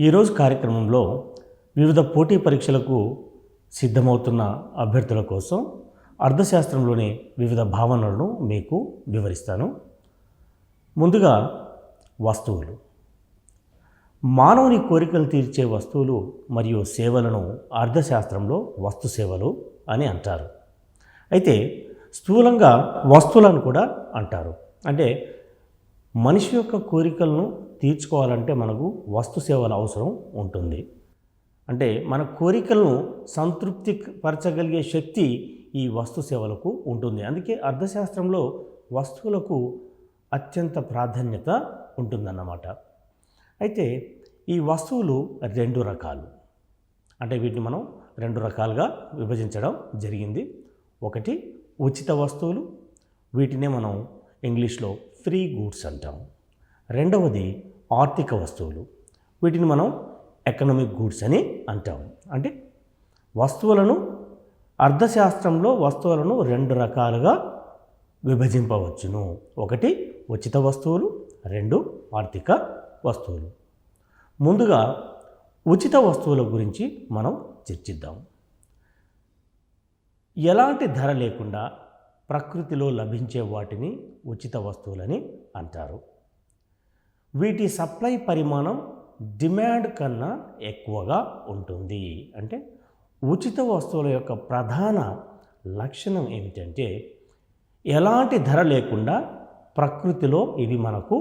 ఈరోజు కార్యక్రమంలో వివిధ పోటీ పరీక్షలకు సిద్ధమవుతున్న అభ్యర్థుల కోసం అర్థశాస్త్రంలోని వివిధ భావనలను మీకు వివరిస్తాను. ముందుగా వస్తువులు. మానవుని కోరికలు తీర్చే వస్తువులు మరియు సేవలను అర్థశాస్త్రంలో వస్తు సేవలు అని అంటారు. అయితే స్థూలంగా వస్తువులను కూడా అంటారు. అంటే మనిషి యొక్క కోరికలను తీర్చుకోవాలంటే మనకు వస్తు సేవల అవసరం ఉంటుంది. అంటే మన కోరికలను సంతృప్తి పరచగలిగే శక్తి ఈ వస్తు సేవలకు ఉంటుంది. అందుకే అర్థశాస్త్రంలో వస్తువులకు అత్యంత ప్రాధాన్యత ఉంటుందన్నమాట. అయితే ఈ వస్తువులు రెండు రకాలు. అంటే వీటిని మనం రెండు రకాలుగా విభజించడం జరిగింది. ఒకటి ఉచిత వస్తువులు, వీటినే మనం ఇంగ్లీష్లో ఫ్రీ గూడ్స్ అంటాం. రెండవది ఆర్థిక వస్తువులు, వీటిని మనం ఎకనామిక్ గూడ్స్ అని అంటాం. అంటే వస్తువులను అర్థశాస్త్రంలో వస్తువులను రెండు రకాలుగా విభజింపవచ్చును. ఒకటి ఉచిత వస్తువులు, రెండు ఆర్థిక వస్తువులు. ముందుగా ఉచిత వస్తువుల గురించి మనం చర్చిద్దాం. ఎలాంటి ధర లేకుండా ప్రకృతిలో లభించే వాటిని ఉచిత వస్తువులని అంటారు. వీటి సప్లై పరిమాణం డిమాండ్ కన్నా ఎక్కువగా ఉంటుంది. అంటే ఉచిత వస్తువుల యొక్క ప్రధాన లక్షణం ఏమిటంటే ఎలాంటి ధర లేకుండా ప్రకృతిలో ఇవి మనకు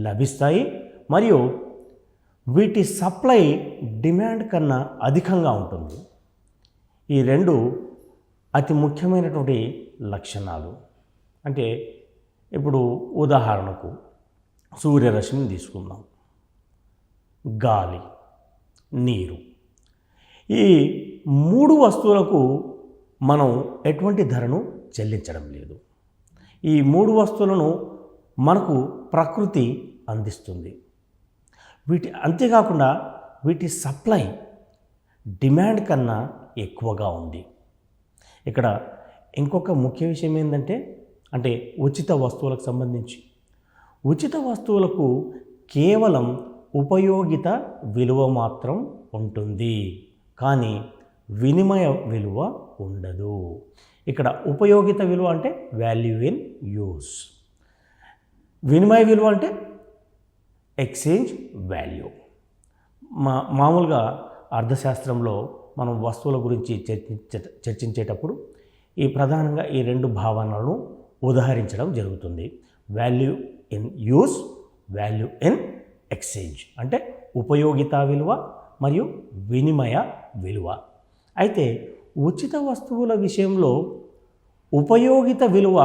లభిస్తాయి మరియు వీటి సప్లై డిమాండ్ కన్నా అధికంగా ఉంటుంది. ఈ రెండు అతి ముఖ్యమైనటువంటి లక్షణాలు. అంటే ఇప్పుడు ఉదాహరణకు సూర్యరశ్మిని తీసుకుందాం, గాలి, నీరు. ఈ మూడు వస్తువులకు మనం ఎటువంటి ధరను చెల్లించడం లేదు. ఈ మూడు వస్తువులను మనకు ప్రకృతి అందిస్తుంది. అంతేకాకుండా వీటి సప్లై డిమాండ్ కన్నా ఎక్కువగా ఉంది. ఇక్కడ ఇంకొక ముఖ్య విషయం ఏంటంటే ఉచిత వస్తువులకు సంబంధించి ఉచిత వస్తువులకు కేవలం ఉపయోగిత విలువ మాత్రం ఉంటుంది, కానీ వినిమయ విలువ ఉండదు. ఇక్కడ ఉపయోగిత విలువ అంటే వాల్యూ ఇన్ యూస్, వినిమయ విలువ అంటే ఎక్స్చేంజ్ వాల్యూ. మామూలుగా అర్థశాస్త్రంలో మనం వస్తువుల గురించి చర్చించేటప్పుడు ప్రధానంగా ఈ రెండు భావనలను ఉదహరించడం జరుగుతుంది. Value in use, value in exchange. అంటే ఉపయోగిత విలువ మరియు వినిమయ విలువ. అయితే ఉచిత వస్తువుల విషయంలో ఉపయోగిత విలువ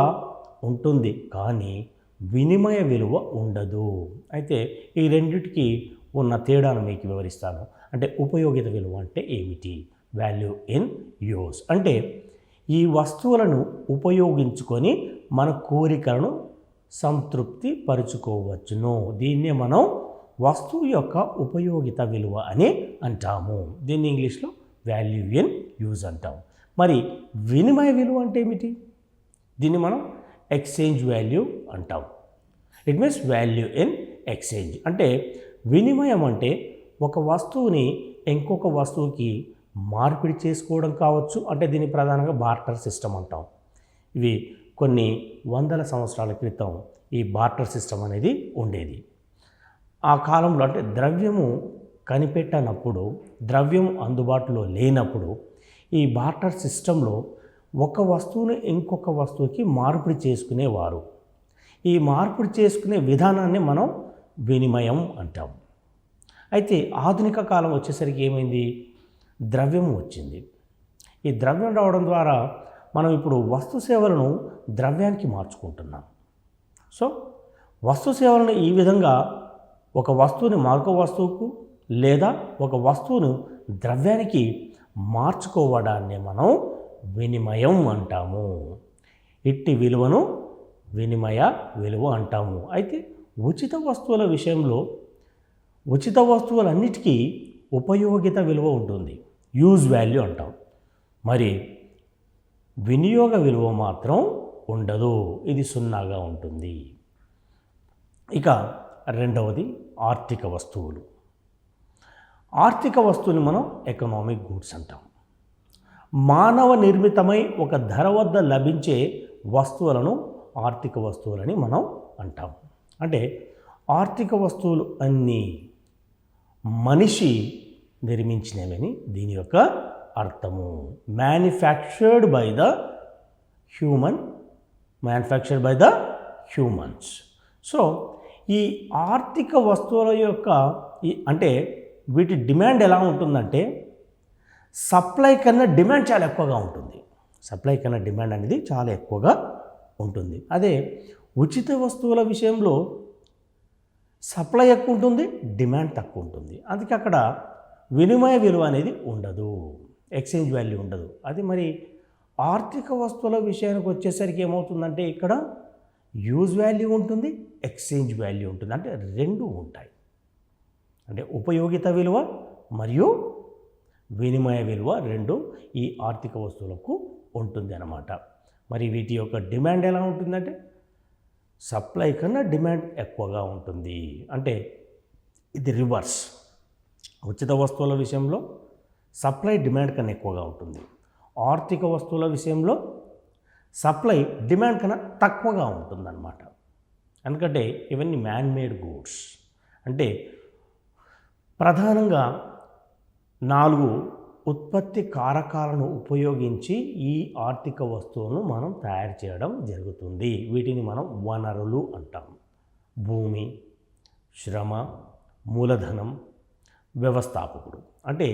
ఉంటుంది, కానీ వినిమయ విలువ ఉండదు. అయితే ఈ రెండిటికి ఉన్న తేడాను మీకు వివరిస్తాను. అంటే ఉపయోగిత విలువ అంటే ఏమిటి? వాల్యూ ఇన్ యూస్ అంటే ఈ వస్తువులను ఉపయోగించుకొని మన కోరికలను సంతృప్తి పరుచుకోవచ్చును. దీన్నే మనం వస్తువు యొక్క ఉపయోగిత విలువ అని అంటాము. దీన్ని ఇంగ్లీష్లో వాల్యూ ఇన్ యూజ్ అంటాం. మరి వినిమయ విలువ అంటే ఏమిటి? దీన్ని మనం ఎక్స్చేంజ్ వాల్యూ అంటాం. It means value in exchange. అంటే వినిమయం అంటే ఒక వస్తువుని ఇంకొక వస్తువుకి మార్పిడి చేసుకోవడం కావచ్చు. అంటే దీన్ని ప్రధానంగా బార్టర్ సిస్టమ్ అంటాం. ఇవి కొన్ని వందల సంవత్సరాల క్రితం ఈ బార్టర్ సిస్టమ్ అనేది ఉండేది. ఆ కాలంలో అంటే ద్రవ్యము కనిపెట్టనప్పుడు, ద్రవ్యం అందుబాటులో లేనప్పుడు ఈ బార్టర్ సిస్టంలో ఒక వస్తువుని ఇంకొక వస్తువుకి మార్పిడి చేసుకునేవారు. ఈ మార్పిడి చేసుకునే విధానాన్ని మనం వినిమయం అంటాం. అయితే ఆధునిక కాలం వచ్చేసరికి ఏమైంది? ద్రవ్యం వచ్చింది. ఈ ద్రవ్యం రావడం ద్వారా మనం ఇప్పుడు వస్తు సేవలను ద్రవ్యానికి మార్చుకుంటున్నాం. సో వస్తు సేవలను ఈ విధంగా ఒక వస్తువుని మరొక వస్తువుకు లేదా ఒక వస్తువును ద్రవ్యానికి మార్చుకోవడాన్ని మనం వినిమయం అంటాము. ఇట్టి విలువను వినిమయ విలువ అంటాము. అయితే ఉచిత వస్తువుల విషయంలో ఉచిత వస్తువులన్నిటికీ ఉపయోగిత విలువ ఉంటుంది, యూజ్ వాల్యూ అంటాం. మరి వినియోగ విలువ మాత్రం ఉండదు, ఇది సున్నాగా ఉంటుంది. ఇక రెండవది ఆర్థిక వస్తువులు. ఆర్థిక వస్తువుని మనం ఎకనామిక్ గూడ్స్ అంటాం. మానవ నిర్మితమై ఒక ధర వద్ద లభించే వస్తువులను ఆర్థిక వస్తువులని మనం అంటాం. అంటే ఆర్థిక వస్తువులు అన్నీ మనిషి నిర్మించినవని దీని యొక్క అర్థము. Manufactured by the humans. So ఈ ఆర్థిక వస్తువుల యొక్క అంటే వీటి డిమాండ్ ఎలా ఉంటుందంటే సప్లై కన్నా డిమాండ్ చాలా ఎక్కువగా ఉంటుంది. సప్లై కన్నా డిమాండ్ అనేది చాలా ఎక్కువగా ఉంటుంది. అదే ఉచిత వస్తువుల విషయంలో సప్లై ఎక్కువ ఉంటుంది, డిమాండ్ తక్కువ ఉంటుంది. అందుకే అక్కడ వినిమయ విలువ అనేది ఉండదు, ఎక్స్చేంజ్ వాల్యూ ఉండదు. అది మరి ఆర్థిక వస్తువుల విషయానికి వచ్చేసరికి ఏమవుతుందంటే ఇక్కడ యూజ్ వాల్యూ ఉంటుంది, ఎక్స్చేంజ్ వాల్యూ ఉంటుంది. అంటే రెండు ఉంటాయి. అంటే ఉపయోగిత విలువ మరియు వినిమయ విలువ రెండు ఈ ఆర్థిక వస్తువులకు ఉంటుంది అన్నమాట. మరి వీటి యొక్క డిమాండ్ ఎలా ఉంటుందంటే సప్లై కన్నా డిమాండ్ ఎక్కువగా ఉంటుంది. అంటే ఇది రివర్స్. ఉచిత వస్తువుల విషయంలో సప్లై డిమాండ్ కన్నా ఎక్కువగా ఉంటుంది. ఆర్థిక వస్తువుల విషయంలో సప్లై డిమాండ్ కన్నా తక్కువగా ఉంటుందన్నమాట. ఎందుకంటే ఇవన్నీ మ్యాన్ మేడ్ గూడ్స్. అంటే ప్రధానంగా 4 ఉత్పత్తి కారకాలను ఉపయోగించి ఈ ఆర్థిక వస్తువును మనం తయారు చేయడం జరుగుతుంది. వీటిని మనం వనరులు అంటాం. భూమి, శ్రమ, మూలధనం, వ్యవస్థాపకుడు. అంటే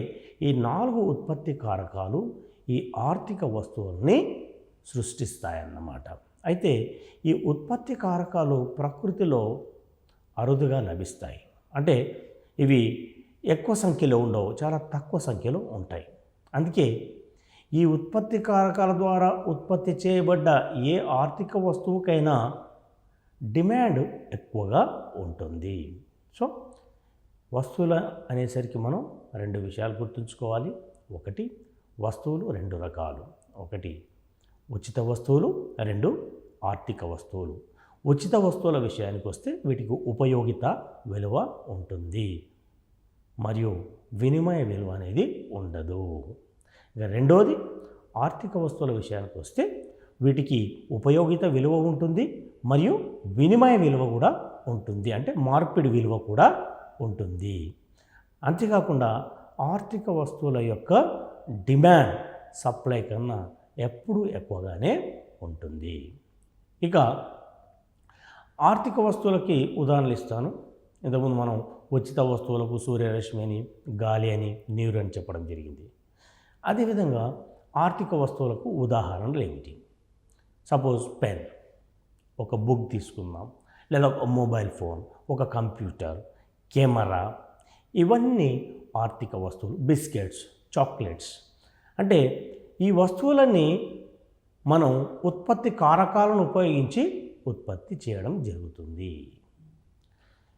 ఈ 4 ఉత్పత్తి కారకాలు ఈ ఆర్థిక వస్తువుల్ని సృష్టిస్తాయన్నమాట. అయితే ఈ ఉత్పత్తి కారకాలు ప్రకృతిలో అరుదుగా లభిస్తాయి. అంటే ఇవి ఎక్కువ సంఖ్యలో ఉండవు, చాలా తక్కువ సంఖ్యలో ఉంటాయి. అందుకే ఈ ఉత్పత్తి కారకాల ద్వారా ఉత్పత్తి చేయబడ్డ ఏ ఆర్థిక వస్తువుకైనా డిమాండ్ ఎక్కువగా ఉంటుంది. సో వస్తువుల అనేసరికి మనం 2 విషయాలు గుర్తుంచుకోవాలి. ఒకటి వస్తువులు 2 రకాలు. ఒకటి ఉచిత వస్తువులు, 2 ఆర్థిక వస్తువులు. ఉచిత వస్తువుల విషయానికి వస్తే వీటికి ఉపయోగిత విలువ ఉంటుంది మరియు వినిమయ విలువ అనేది ఉండదు. ఇక రెండోది ఆర్థిక వస్తువుల విషయానికి వస్తే వీటికి ఉపయోగిత విలువ ఉంటుంది మరియు వినిమయ విలువ కూడా ఉంటుంది. అంటే మార్పిడి విలువ కూడా ఉంటుంది. అంతేకాకుండా ఆర్థిక వస్తువుల యొక్క డిమాండ్ సప్లై కన్నా ఎప్పుడూ ఎక్కువగానే ఉంటుంది. ఇక ఆర్థిక వస్తువులకి ఉదాహరణలు ఇస్తాను. ఇంతకుముందు మనం ఉచిత వస్తువులకు సూర్యరశ్మి అని, గాలి అని, నీరు అని చెప్పడం జరిగింది. అదేవిధంగా ఆర్థిక వస్తువులకు ఉదాహరణలు ఏమిటి? సపోజ్ పెన్, ఒక బుక్ తీసుకుందాం, లేదా ఒక మొబైల్ ఫోన్, ఒక కంప్యూటర్, కెమెరా, ఇవన్నీ ఆర్థిక వస్తువులు. Biscuits, chocolates. అంటే ఈ వస్తువులన్నీ మనం ఉత్పత్తి కారకాలను ఉపయోగించి ఉత్పత్తి చేయడం జరుగుతుంది.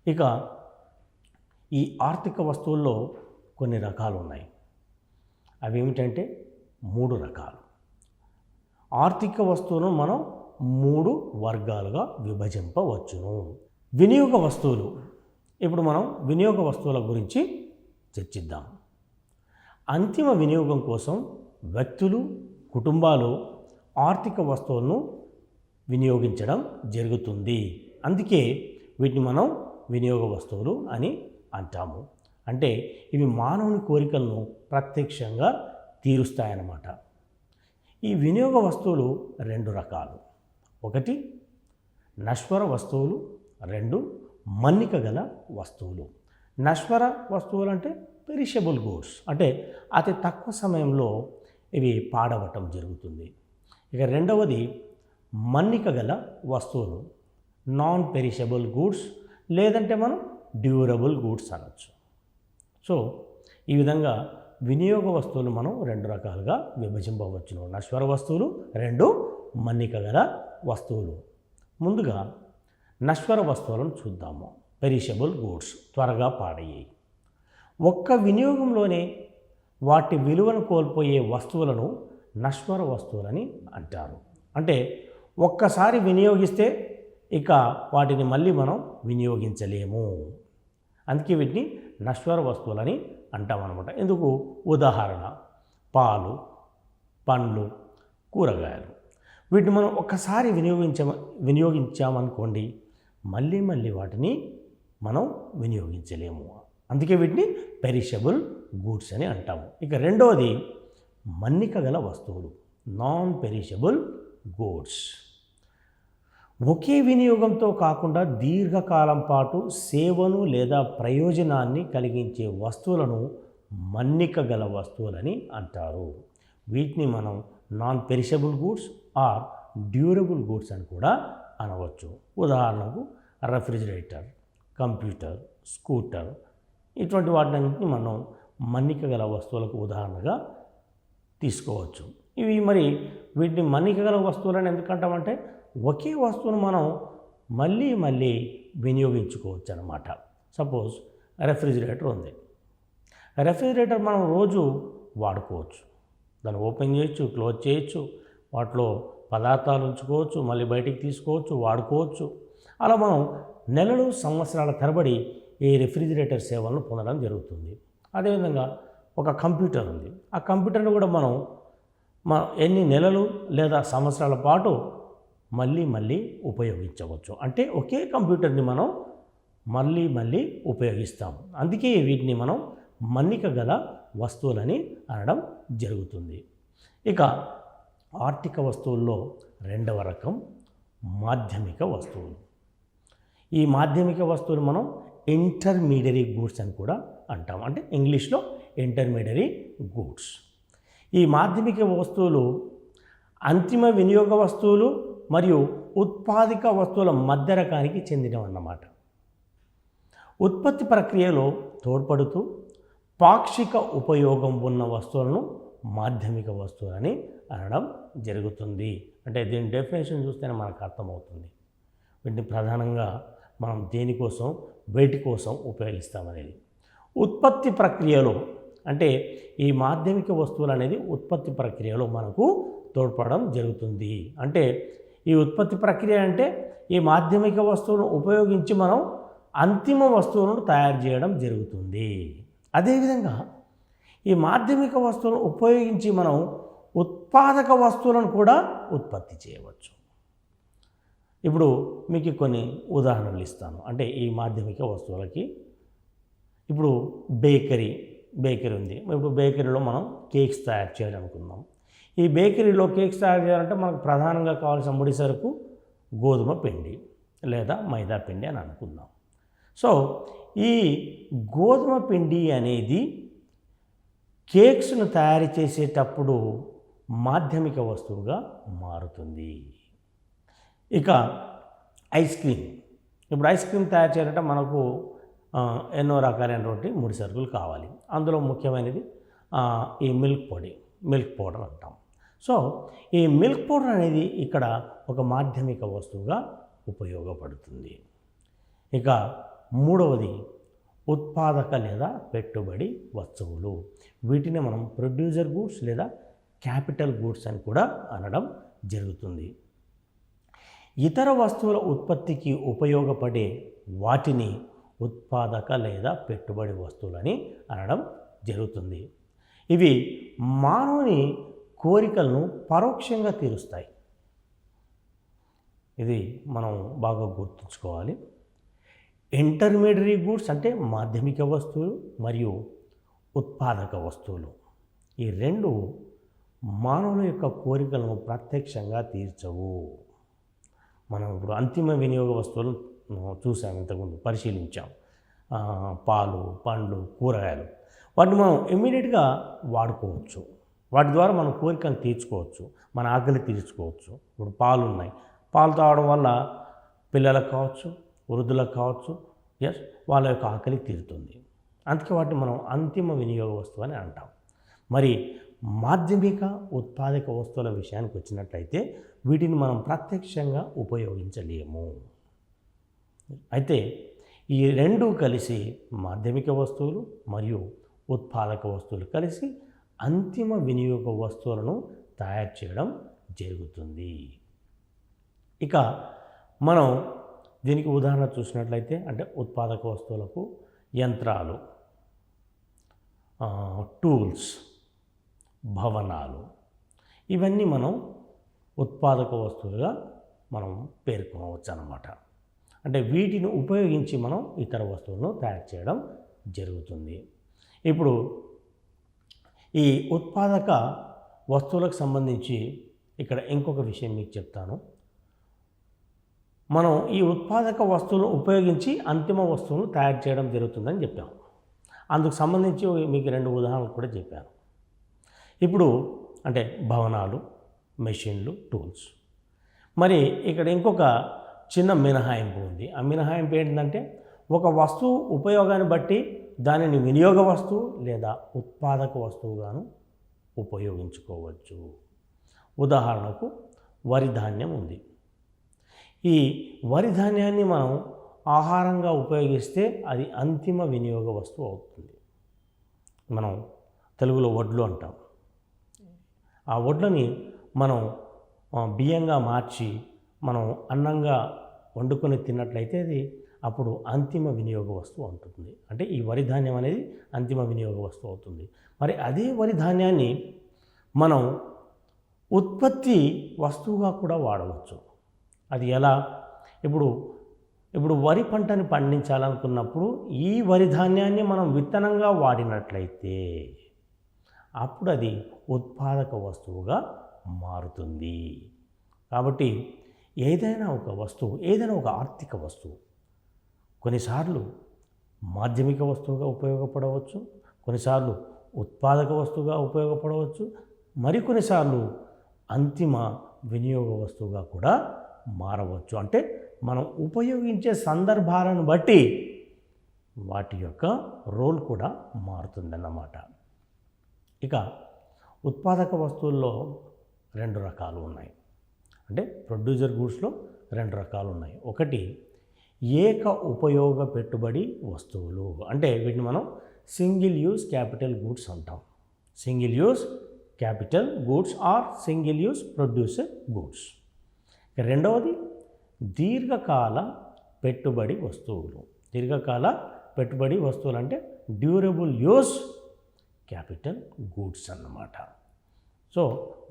ఇక ఈ ఆర్థిక వస్తువుల్లో కొన్ని రకాలు ఉన్నాయి. అవి ఏమిటంటే 3 రకాలు. ఆర్థిక వస్తువును మనం 3 వర్గాలుగా విభజింపవచ్చును. వినియోగ వస్తువులు. ఇప్పుడు మనం వినియోగ వస్తువుల గురించి చర్చిద్దాం. అంతిమ వినియోగం కోసం వ్యక్తులు, కుటుంబాలు ఆర్థిక వస్తువులను వినియోగించడం జరుగుతుంది. అందుకే వీటిని మనం వినియోగ వస్తువులు అని అంటాము. అంటే ఇవి మానవుని కోరికలను ప్రత్యక్షంగా తీరుస్తాయన్నమాట. ఈ వినియోగ వస్తువులు 2 రకాలు. ఒకటి నశ్వర వస్తువులు, 2 మన్నిక గల వస్తువులు. నశ్వర వస్తువులు అంటే పెరిషబుల్ గూడ్స్. అంటే అతి తక్కువ సమయంలో ఇవి పాడవటం జరుగుతుంది. ఇక రెండవది మన్నిక గల వస్తువులు, నాన్ పెరిషబుల్ గూడ్స్, లేదంటే మనం డ్యూరబుల్ గూడ్స్ అనొచ్చు. సో ఈ విధంగా వినియోగ వస్తువులు మనం 2 రకాలుగా విభజింపవచ్చును. నశ్వర వస్తువులు, 2 మన్నిక గల వస్తువులు. ముందుగా నశ్వర వస్తువులను చూద్దాము. పెరిషబుల్ గూడ్స్, త్వరగా పాడయ్యాయి. ఒక్క వినియోగంలోనే వాటి విలువను కోల్పోయే వస్తువులను నశ్వర వస్తువులని అంటారు. అంటే ఒక్కసారి వినియోగిస్తే ఇక వాటిని మళ్ళీ మనం వినియోగించలేము. అందుకే వీటిని నశ్వర వస్తువులని అంటామన్నమాట. ఎందుకు? ఉదాహరణ పాలు, పండ్లు, కూరగాయలు. వీటిని మనం ఒక్కసారి వినియోగించామనుకోండి, మళ్ళీ మళ్ళీ వాటిని మనం వినియోగించలేము. అందుకే వీటిని పెరిషబుల్ గూడ్స్ అని అంటాము. ఇక రెండవది మన్నిక గల వస్తువులు, నాన్ పెరిషబుల్ గూడ్స్. ఒకే వినియోగంతో కాకుండా దీర్ఘకాలం పాటు సేవను లేదా ప్రయోజనాన్ని కలిగించే వస్తువులను మన్నిక గల వస్తువులని అంటారు. వీటిని మనం non perishable goods or durable goods అని కూడా అనవచ్చు. ఉదాహరణకు రెఫ్రిజిరేటర్, కంప్యూటర్, స్కూటర్, ఇటువంటి వాటిని మనం మన్నిక గల వస్తువులకు ఉదాహరణగా తీసుకోవచ్చు. ఇవి మరి వీటిని మన్నిక గల వస్తువులని ఎందుకంటామంటే ఒకే వస్తువును మనం మళ్ళీ మళ్ళీ వినియోగించుకోవచ్చు అన్నమాట. సపోజ్ రెఫ్రిజిరేటర్ ఉంది. రెఫ్రిజిరేటర్ మనం రోజు వాడుకోవచ్చు. దాన్ని ఓపెన్ చేయొచ్చు, క్లోజ్ చేయొచ్చు, వాటిలో పదార్థాలు ఉంచుకోవచ్చు, మళ్ళీ బయటికి తీసుకోవచ్చు, వాడుకోవచ్చు. అలా మనం నెలలు సంవత్సరాల తరబడి ఈ రెఫ్రిజిరేటర్ సేవలను పొందడం జరుగుతుంది. అదేవిధంగా ఒక కంప్యూటర్ ఉంది. ఆ కంప్యూటర్ను కూడా మనం ఎన్ని నెలలు లేదా సంవత్సరాల పాటు మళ్ళీ మళ్ళీ ఉపయోగించవచ్చు. అంటే ఒకే కంప్యూటర్ని మనం మళ్ళీ మళ్ళీ ఉపయోగిస్తాం. అందుకే వీటిని మనం మన్నిక గల వస్తువులని అనడం జరుగుతుంది. ఇక ఆర్థిక వస్తువుల్లో రెండవ రకం మాధ్యమిక వస్తువులు. ఈ మాధ్యమిక వస్తువులు మనం ఇంటర్మీడియరీ గూడ్స్ అని కూడా అంటాం. అంటే ఇంగ్లీష్లో ఇంటర్మీడియరీ గూడ్స్. ఈ మాధ్యమిక వస్తువులు అంతిమ వినియోగ వస్తువులు మరియు ఉత్పాదిక వస్తువుల మధ్య రకానికి చెందినవన్నమాట. ఉత్పత్తి ప్రక్రియలో తోడ్పడుతూ పాక్షిక ఉపయోగం ఉన్న వస్తువులను మాధ్యమిక వస్తువులని అనడం జరుగుతుంది. అంటే దీని డెఫినేషన్ చూస్తేనే మనకు అర్థమవుతుంది వీటిని ప్రధానంగా మనం దేనికోసం, వేటి కోసం ఉపయోగిస్తామనేది. ఉత్పత్తి ప్రక్రియలో అంటే ఈ మాధ్యమిక వస్తువులు అనేది ఉత్పత్తి ప్రక్రియలో మనకు తోడ్పడడం జరుగుతుంది. అంటే ఈ ఉత్పత్తి ప్రక్రియ అంటే ఈ మాధ్యమిక వస్తువులను ఉపయోగించి మనం అంతిమ వస్తువులను తయారు చేయడం జరుగుతుంది. అదేవిధంగా ఈ మాధ్యమిక వస్తువులను ఉపయోగించి మనం ఉత్పాదక వస్తువులను కూడా ఉత్పత్తి చేయవచ్చు. ఇప్పుడు మీకు కొన్ని ఉదాహరణలు ఇస్తాను. అంటే ఈ మాధ్యమిక వస్తువులకి ఇప్పుడు బేకరీ ఉంది. ఇప్పుడు బేకరీలో మనం కేక్స్ తయారు చేయాలనుకుందాం. ఈ బేకరీలో కేక్స్ తయారు చేయాలంటే మనకు ప్రధానంగా కావాల్సిన ముడి సరుకు గోధుమ పిండి లేదా మైదా పిండి అని అనుకుందాం. సో ఈ గోధుమ పిండి అనేది కేక్స్ను తయారు చేసేటప్పుడు మాధ్యమిక వస్తువుగా మారుతుంది. ఇక ఐస్ క్రీమ్. ఇప్పుడు ఐస్ క్రీమ్ తయారు చేయాలంటే మనకు ఎన్నో రకాలైనటువంటి ముడి సరుకులు కావాలి. అందులో ముఖ్యమైనది ఈ మిల్క్ పౌడర్ అంటాం. సో ఈ మిల్క్ పౌడర్ అనేది ఇక్కడ ఒక మాధ్యమిక వస్తువుగా ఉపయోగపడుతుంది. ఇక మూడవది ఉత్పాదక లేదా పెట్టుబడి వస్తువులు. వీటిని మనం ప్రొడ్యూసర్ గూడ్స్ లేదా క్యాపిటల్ గూడ్స్ అని కూడా అనడం జరుగుతుంది. ఇతర వస్తువుల ఉత్పత్తికి ఉపయోగపడే వాటిని ఉత్పాదక లేదా పెట్టుబడి వస్తువులని అనడం జరుగుతుంది. ఇవి మానవుని కోరికలను పరోక్షంగా తీరుస్తాయి. ఇది మనం బాగా గుర్తుంచుకోవాలి. ఇంటర్మీడియరీ గూడ్స్ అంటే మాధ్యమిక వస్తువులు మరియు ఉత్పాదక వస్తువులు. ఈ రెండు మానవుల యొక్క కోరికలను ప్రత్యక్షంగా తీర్చవు. మనం ఇప్పుడు అంతిమ వినియోగ వస్తువులు చూసాం, ఇంతకుముందు పరిశీలించాం. పాలు, పండ్లు, కూరగాయలు, వాటిని మనం ఇమ్మీడియట్గా వాడుకోవచ్చు. వాటి ద్వారా మన కోరికను తీర్చుకోవచ్చు, మన ఆకలి తీర్చుకోవచ్చు. ఇప్పుడు పాలు ఉన్నాయి, పాలు తాగడం వల్ల పిల్లలకు కావచ్చు, వృద్ధులకు కావచ్చు, వాళ్ళ యొక్క ఆకలి తీరుతుంది. అందుకే వాటిని మనం అంతిమ వినియోగ వస్తువు అని అంటాం. మరి మాధ్యమిక ఉత్పాదక వస్తువుల విషయానికి వచ్చినట్లయితే వీటిని మనం ప్రత్యక్షంగా ఉపయోగించలేము. అయితే ఈ రెండు కలిసి మాధ్యమిక వస్తువులు మరియు ఉత్పాదక వస్తువులు కలిసి అంతిమ వినియోగ వస్తువులను తయారు చేయడం జరుగుతుంది. ఇక మనం దీనికి ఉదాహరణ చూసినట్లయితే అంటే ఉత్పాదక వస్తువులకు యంత్రాలు, టూల్స్, భవనాలు, ఇవన్నీ మనం ఉత్పాదక వస్తువులుగా మనం పేర్కొనవచ్చు అన్నమాట. అంటే వీటిని ఉపయోగించి మనం ఇతర వస్తువులను తయారు చేయడం జరుగుతుంది. ఇప్పుడు ఈ ఉత్పాదక వస్తువులకు సంబంధించి ఇక్కడ ఇంకొక విషయం మీకు చెప్తాను. మనం ఈ ఉత్పాదక వస్తువులను ఉపయోగించి అంతిమ వస్తువును తయారు చేయడం జరుగుతుందని చెప్పాము. అందుకు సంబంధించి మీకు 2 ఉదాహరణలు కూడా చెప్పాను. ఇప్పుడు అంటే భవనాలు, మెషిన్లు, టూల్స్. మరి ఇక్కడ ఇంకొక చిన్న మినహాయింపు ఉంది. ఆ మినహాయింపు ఏంటంటే ఒక వస్తువు ఉపయోగాన్ని బట్టి దానిని వినియోగ వస్తువు లేదా ఉత్పాదక వస్తువుగాను ఉపయోగించుకోవచ్చు. ఉదాహరణకు వరి ధాన్యం ఉంది. ఈ వరి ధాన్యాన్ని మనం ఆహారంగా ఉపయోగిస్తే అది అంతిమ వినియోగ వస్తువు అవుతుంది. మనం తెలుగులో వడ్లు అంటాం. ఆ వడ్లని మనం బియ్యంగా మార్చి మనం అన్నంగా వండుకొని తిన్నట్లయితే అది అప్పుడు అంతిమ వినియోగ వస్తువు అవుతుంది. అంటే ఈ వరి ధాన్యం అనేది అంతిమ వినియోగ వస్తువు అవుతుంది. మరి అదే వరి ధాన్యాన్ని మనం ఉత్పత్తి వస్తువుగా కూడా వాడవచ్చు. అది ఎలా? ఇప్పుడు వరి పంటని పండించాలనుకున్నప్పుడు ఈ వరి ధాన్యాన్ని మనం విత్తనంగా వాడినట్లయితే అప్పుడు అది ఉత్పాదక వస్తువుగా మారుతుంది. కాబట్టి ఏదైనా ఒక వస్తువు, ఏదైనా ఒక ఆర్థిక వస్తువు కొన్నిసార్లు మాధ్యమిక వస్తువుగా ఉపయోగపడవచ్చు, కొన్నిసార్లు ఉత్పాదక వస్తువుగా ఉపయోగపడవచ్చు, మరికొన్నిసార్లు అంతిమ వినియోగ వస్తువుగా కూడా మారవచ్చు. అంటే మనం ఉపయోగించే సందర్భాలను బట్టి వాటి యొక్క రోల్ కూడా మారుతుందన్నమాట. ఇక ఉత్పాదక వస్తువుల్లో 2 రకాలు ఉన్నాయి. అంటే ప్రొడ్యూసర్ గూడ్స్లో 2 రకాలు ఉన్నాయి. ఒకటి ఏక ఉపయోగ పెట్టుబడి వస్తువులు, అంటే వీటిని మనం సింగిల్ యూజ్ క్యాపిటల్ గూడ్స్ అంటాం. Single use capital goods are single use producer goods. రెండవది దీర్ఘకాల పెట్టుబడి వస్తువులు. దీర్ఘకాల పెట్టుబడి వస్తువులు అంటే డ్యూరబుల్ యూజ్ క్యాపిటల్ గూడ్స్ అన్నమాట. సో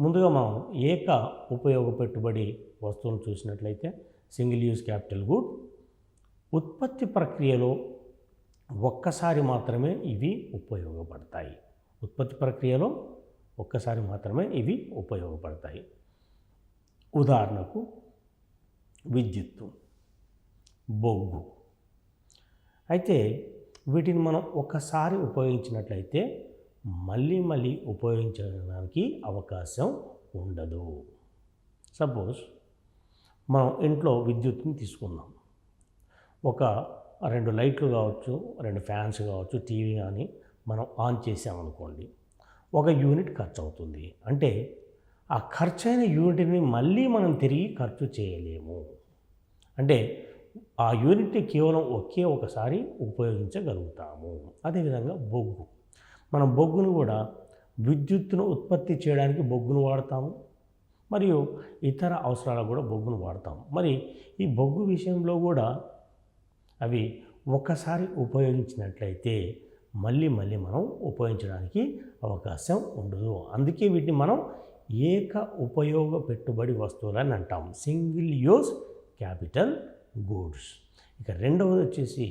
ముందుగా మనం ఏక ఉపయోగ పెట్టుబడి వస్తువులను చూసినట్లయితే సింగిల్ యూజ్ క్యాపిటల్ గూడ్ ఉత్పత్తి ప్రక్రియలో ఒక్కసారి మాత్రమే ఇవి ఉపయోగపడతాయి. ఉత్పత్తి ప్రక్రియలో ఒక్కసారి మాత్రమే ఇవి ఉపయోగపడతాయి. ఉదాహరణకు విద్యుత్తు, బొగ్గు. అయితే వీటిని మనం ఒక్కసారి ఉపయోగించినట్లయితే మళ్ళీ ఉపయోగించడానికి అవకాశం ఉండదు. సపోజ్ మనం ఇంట్లో విద్యుత్తుని తీసుకుందాం. ఒక 2 లైట్లు కావచ్చు, 2 ఫ్యాన్స్ కావచ్చు, టీవీ కానీ మనం ఆన్ చేసామనుకోండి, 1 యూనిట్ ఖర్చు అవుతుంది. అంటే ఆ ఖర్చైన యూనిట్ని మళ్ళీ మనం తిరిగి ఖర్చు చేయలేము. అంటే ఆ యూనిట్ని కేవలం ఒకసారి ఉపయోగించగలుగుతాము. అదేవిధంగా బొగ్గు. మనం బొగ్గును కూడా విద్యుత్తును ఉత్పత్తి చేయడానికి బొగ్గును వాడతాము, మరియు ఇతర అవసరాలకు కూడా బొగ్గును వాడతాము. మరి ఈ బొగ్గు విషయంలో కూడా అవి ఒక్కసారి ఉపయోగించినట్లయితే మళ్ళీ మనం ఉపయోగించడానికి అవకాశం ఉండదు. అందుకే వీటిని మనం ఏక ఉపయోగ పెట్టుబడి వస్తువులని అంటాం, సింగిల్ యూజ్ క్యాపిటల్ గూడ్స్. ఇక రెండవది వచ్చేసి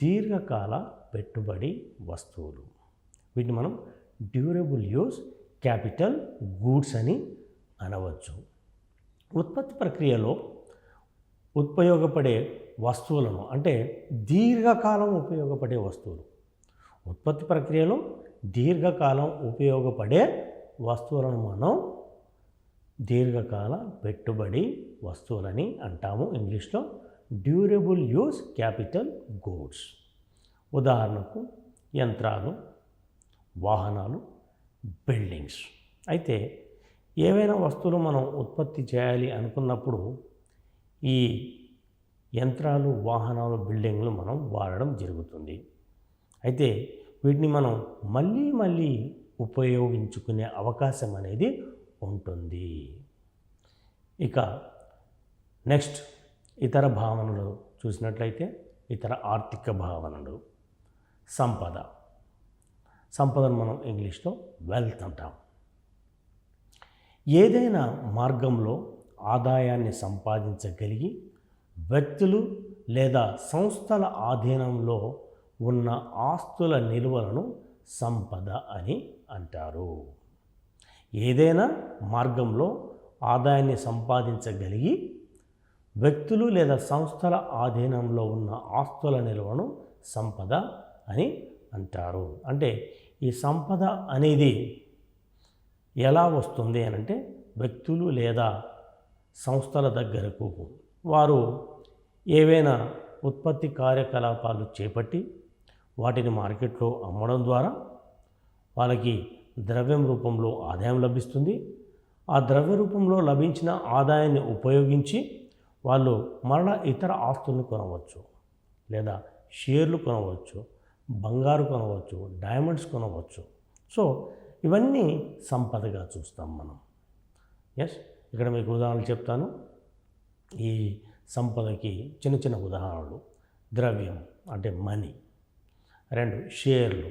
దీర్ఘకాల పెట్టుబడి వస్తువులు. వీటిని మనం డ్యూరబుల్ యూజ్ క్యాపిటల్ గూడ్స్ అని అనవచ్చు. ఉత్పత్తి ప్రక్రియలో ఉపయోగపడే వస్తువులను, అంటే దీర్ఘకాలం ఉపయోగపడే వస్తువులు, ఉత్పత్తి ప్రక్రియలో దీర్ఘకాలం ఉపయోగపడే వస్తువులను మనం దీర్ఘకాల పెట్టుబడి వస్తువులని అంటాము. ఇంగ్లీష్లో డ్యూరబుల్ యూజ్ క్యాపిటల్ గూడ్స్. ఉదాహరణకు యంత్రాలు, వాహనాలు, బిల్డింగ్స్. అయితే ఏవైనా వస్తువులు మనం ఉత్పత్తి చేయాలి అనుకున్నప్పుడు ఈ యంత్రాలు, వాహనాలు, బిల్డింగ్లు మనం వాడడం జరుగుతుంది. అయితే వీటిని మనం మళ్ళీ ఉపయోగించుకునే అవకాశం అనేది ఉంటుంది. ఇక నెక్స్ట్ ఇతర భావనలు చూసినట్లయితే ఇతర ఆర్థిక భావనలు. సంపదను మనం ఇంగ్లీష్లో వెల్త్ అంటాం. ఏదైనా మార్గంలో ఆదాయాన్ని సంపాదించగలిగి వ్యక్తులు లేదా సంస్థల ఆధీనంలో ఉన్న ఆస్తుల నిల్వలను సంపద అని అంటారు. ఏదైనా మార్గంలో ఆదాయాన్ని సంపాదించగలిగి వ్యక్తులు లేదా సంస్థల ఆధీనంలో ఉన్న ఆస్తుల నిల్వను సంపద అని అంటారు. అంటే ఈ సంపద అనేది ఎలా వస్తుంది అని అంటే వ్యక్తులు లేదా సంస్థల దగ్గరకు వారు ఏవైనా ఉత్పత్తి కార్యకలాపాలు చేపట్టి వాటిని మార్కెట్లో అమ్మడం ద్వారా వాళ్ళకి ద్రవ్యం రూపంలో ఆదాయం లభిస్తుంది. ఆ ద్రవ్య రూపంలో లభించిన ఆదాయాన్ని ఉపయోగించి వాళ్ళు మరలా ఇతర ఆస్తులను కొనవచ్చు, లేదా షేర్లు కొనవచ్చు, బంగారు కొనవచ్చు, డైమండ్స్ కొనవచ్చు. సో ఇవన్నీ సంపదగా చూస్తాం మనం. ఇక్కడ మీకు ఉదాహరణలు చెప్తాను. ఈ సంపదకి చిన్న చిన్న ఉదాహరణలు: ద్రవ్యం అంటే మనీ, 2 షేర్లు,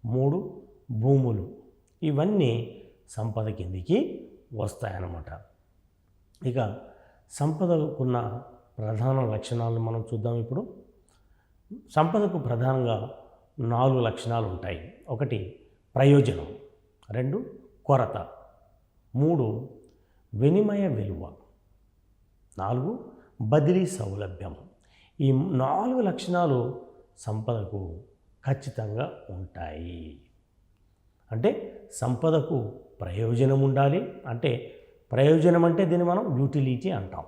3 భూములు. ఇవన్నీ సంపద కిందికి వస్తాయన్నమాట. ఇక సంపదకున్న ప్రధాన లక్షణాలను మనం చూద్దాం. ఇప్పుడు సంపదకు ప్రధానంగా 4 లక్షణాలు ఉంటాయి. 1 ప్రయోజనం, 2 కొరత, 3 వినిమయ విలువ, 4 బదిలీ సౌలభ్యం. ఈ 4 లక్షణాలు సంపదకు ఖచ్చితంగా ఉంటాయి. అంటే సంపదకు ప్రయోజనం ఉండాలి. అంటే ప్రయోజనం అంటే దీన్ని మనం యూటిలిటీ అంటాం.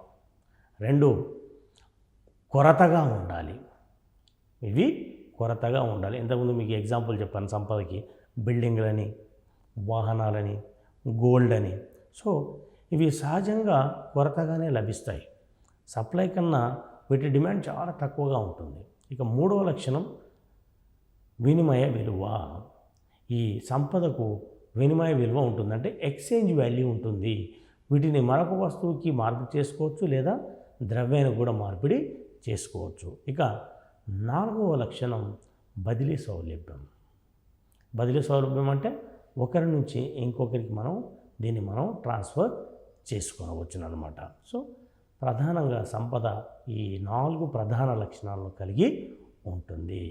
2 కొరతగా ఉండాలి. ఇవి కొరతగా ఉండాలి. ఇంతకుముందు మీకు ఎగ్జాంపుల్ చెప్పాను. సంపదకి బిల్డింగ్లని, వాహనాలని, గోల్డ్ అని. సో ఇవి సహజంగా కొరతగానే లభిస్తాయి. సప్లై కన్నా వీటి డిమాండ్ చాలా తక్కువగా ఉంటుంది. ఇక 3వ లక్షణం వినిమయ విలువ. ఈ సంపదకు వినిమయ విలువ ఉంటుంది. అంటే ఎక్స్చేంజ్ వాల్యూ ఉంటుంది. వీటిని మరొక వస్తువుకి మార్పిడి చేసుకోవచ్చు, లేదా ద్రవ్యాన్ని కూడా మార్పిడి చేసుకోవచ్చు. ఇక 4వ లక్షణం బదిలీ సౌలభ్యం. బదిలీ సౌలభ్యం అంటే ఒకరి నుంచి ఇంకొకరికి దీన్ని మనం ట్రాన్స్ఫర్ చేసుకోవచ్చు అన్నమాట. సో ప్రధానంగా సంపద ఈ 4 ప్రధాన లక్షణాలను కలిగి ఉంటుంది.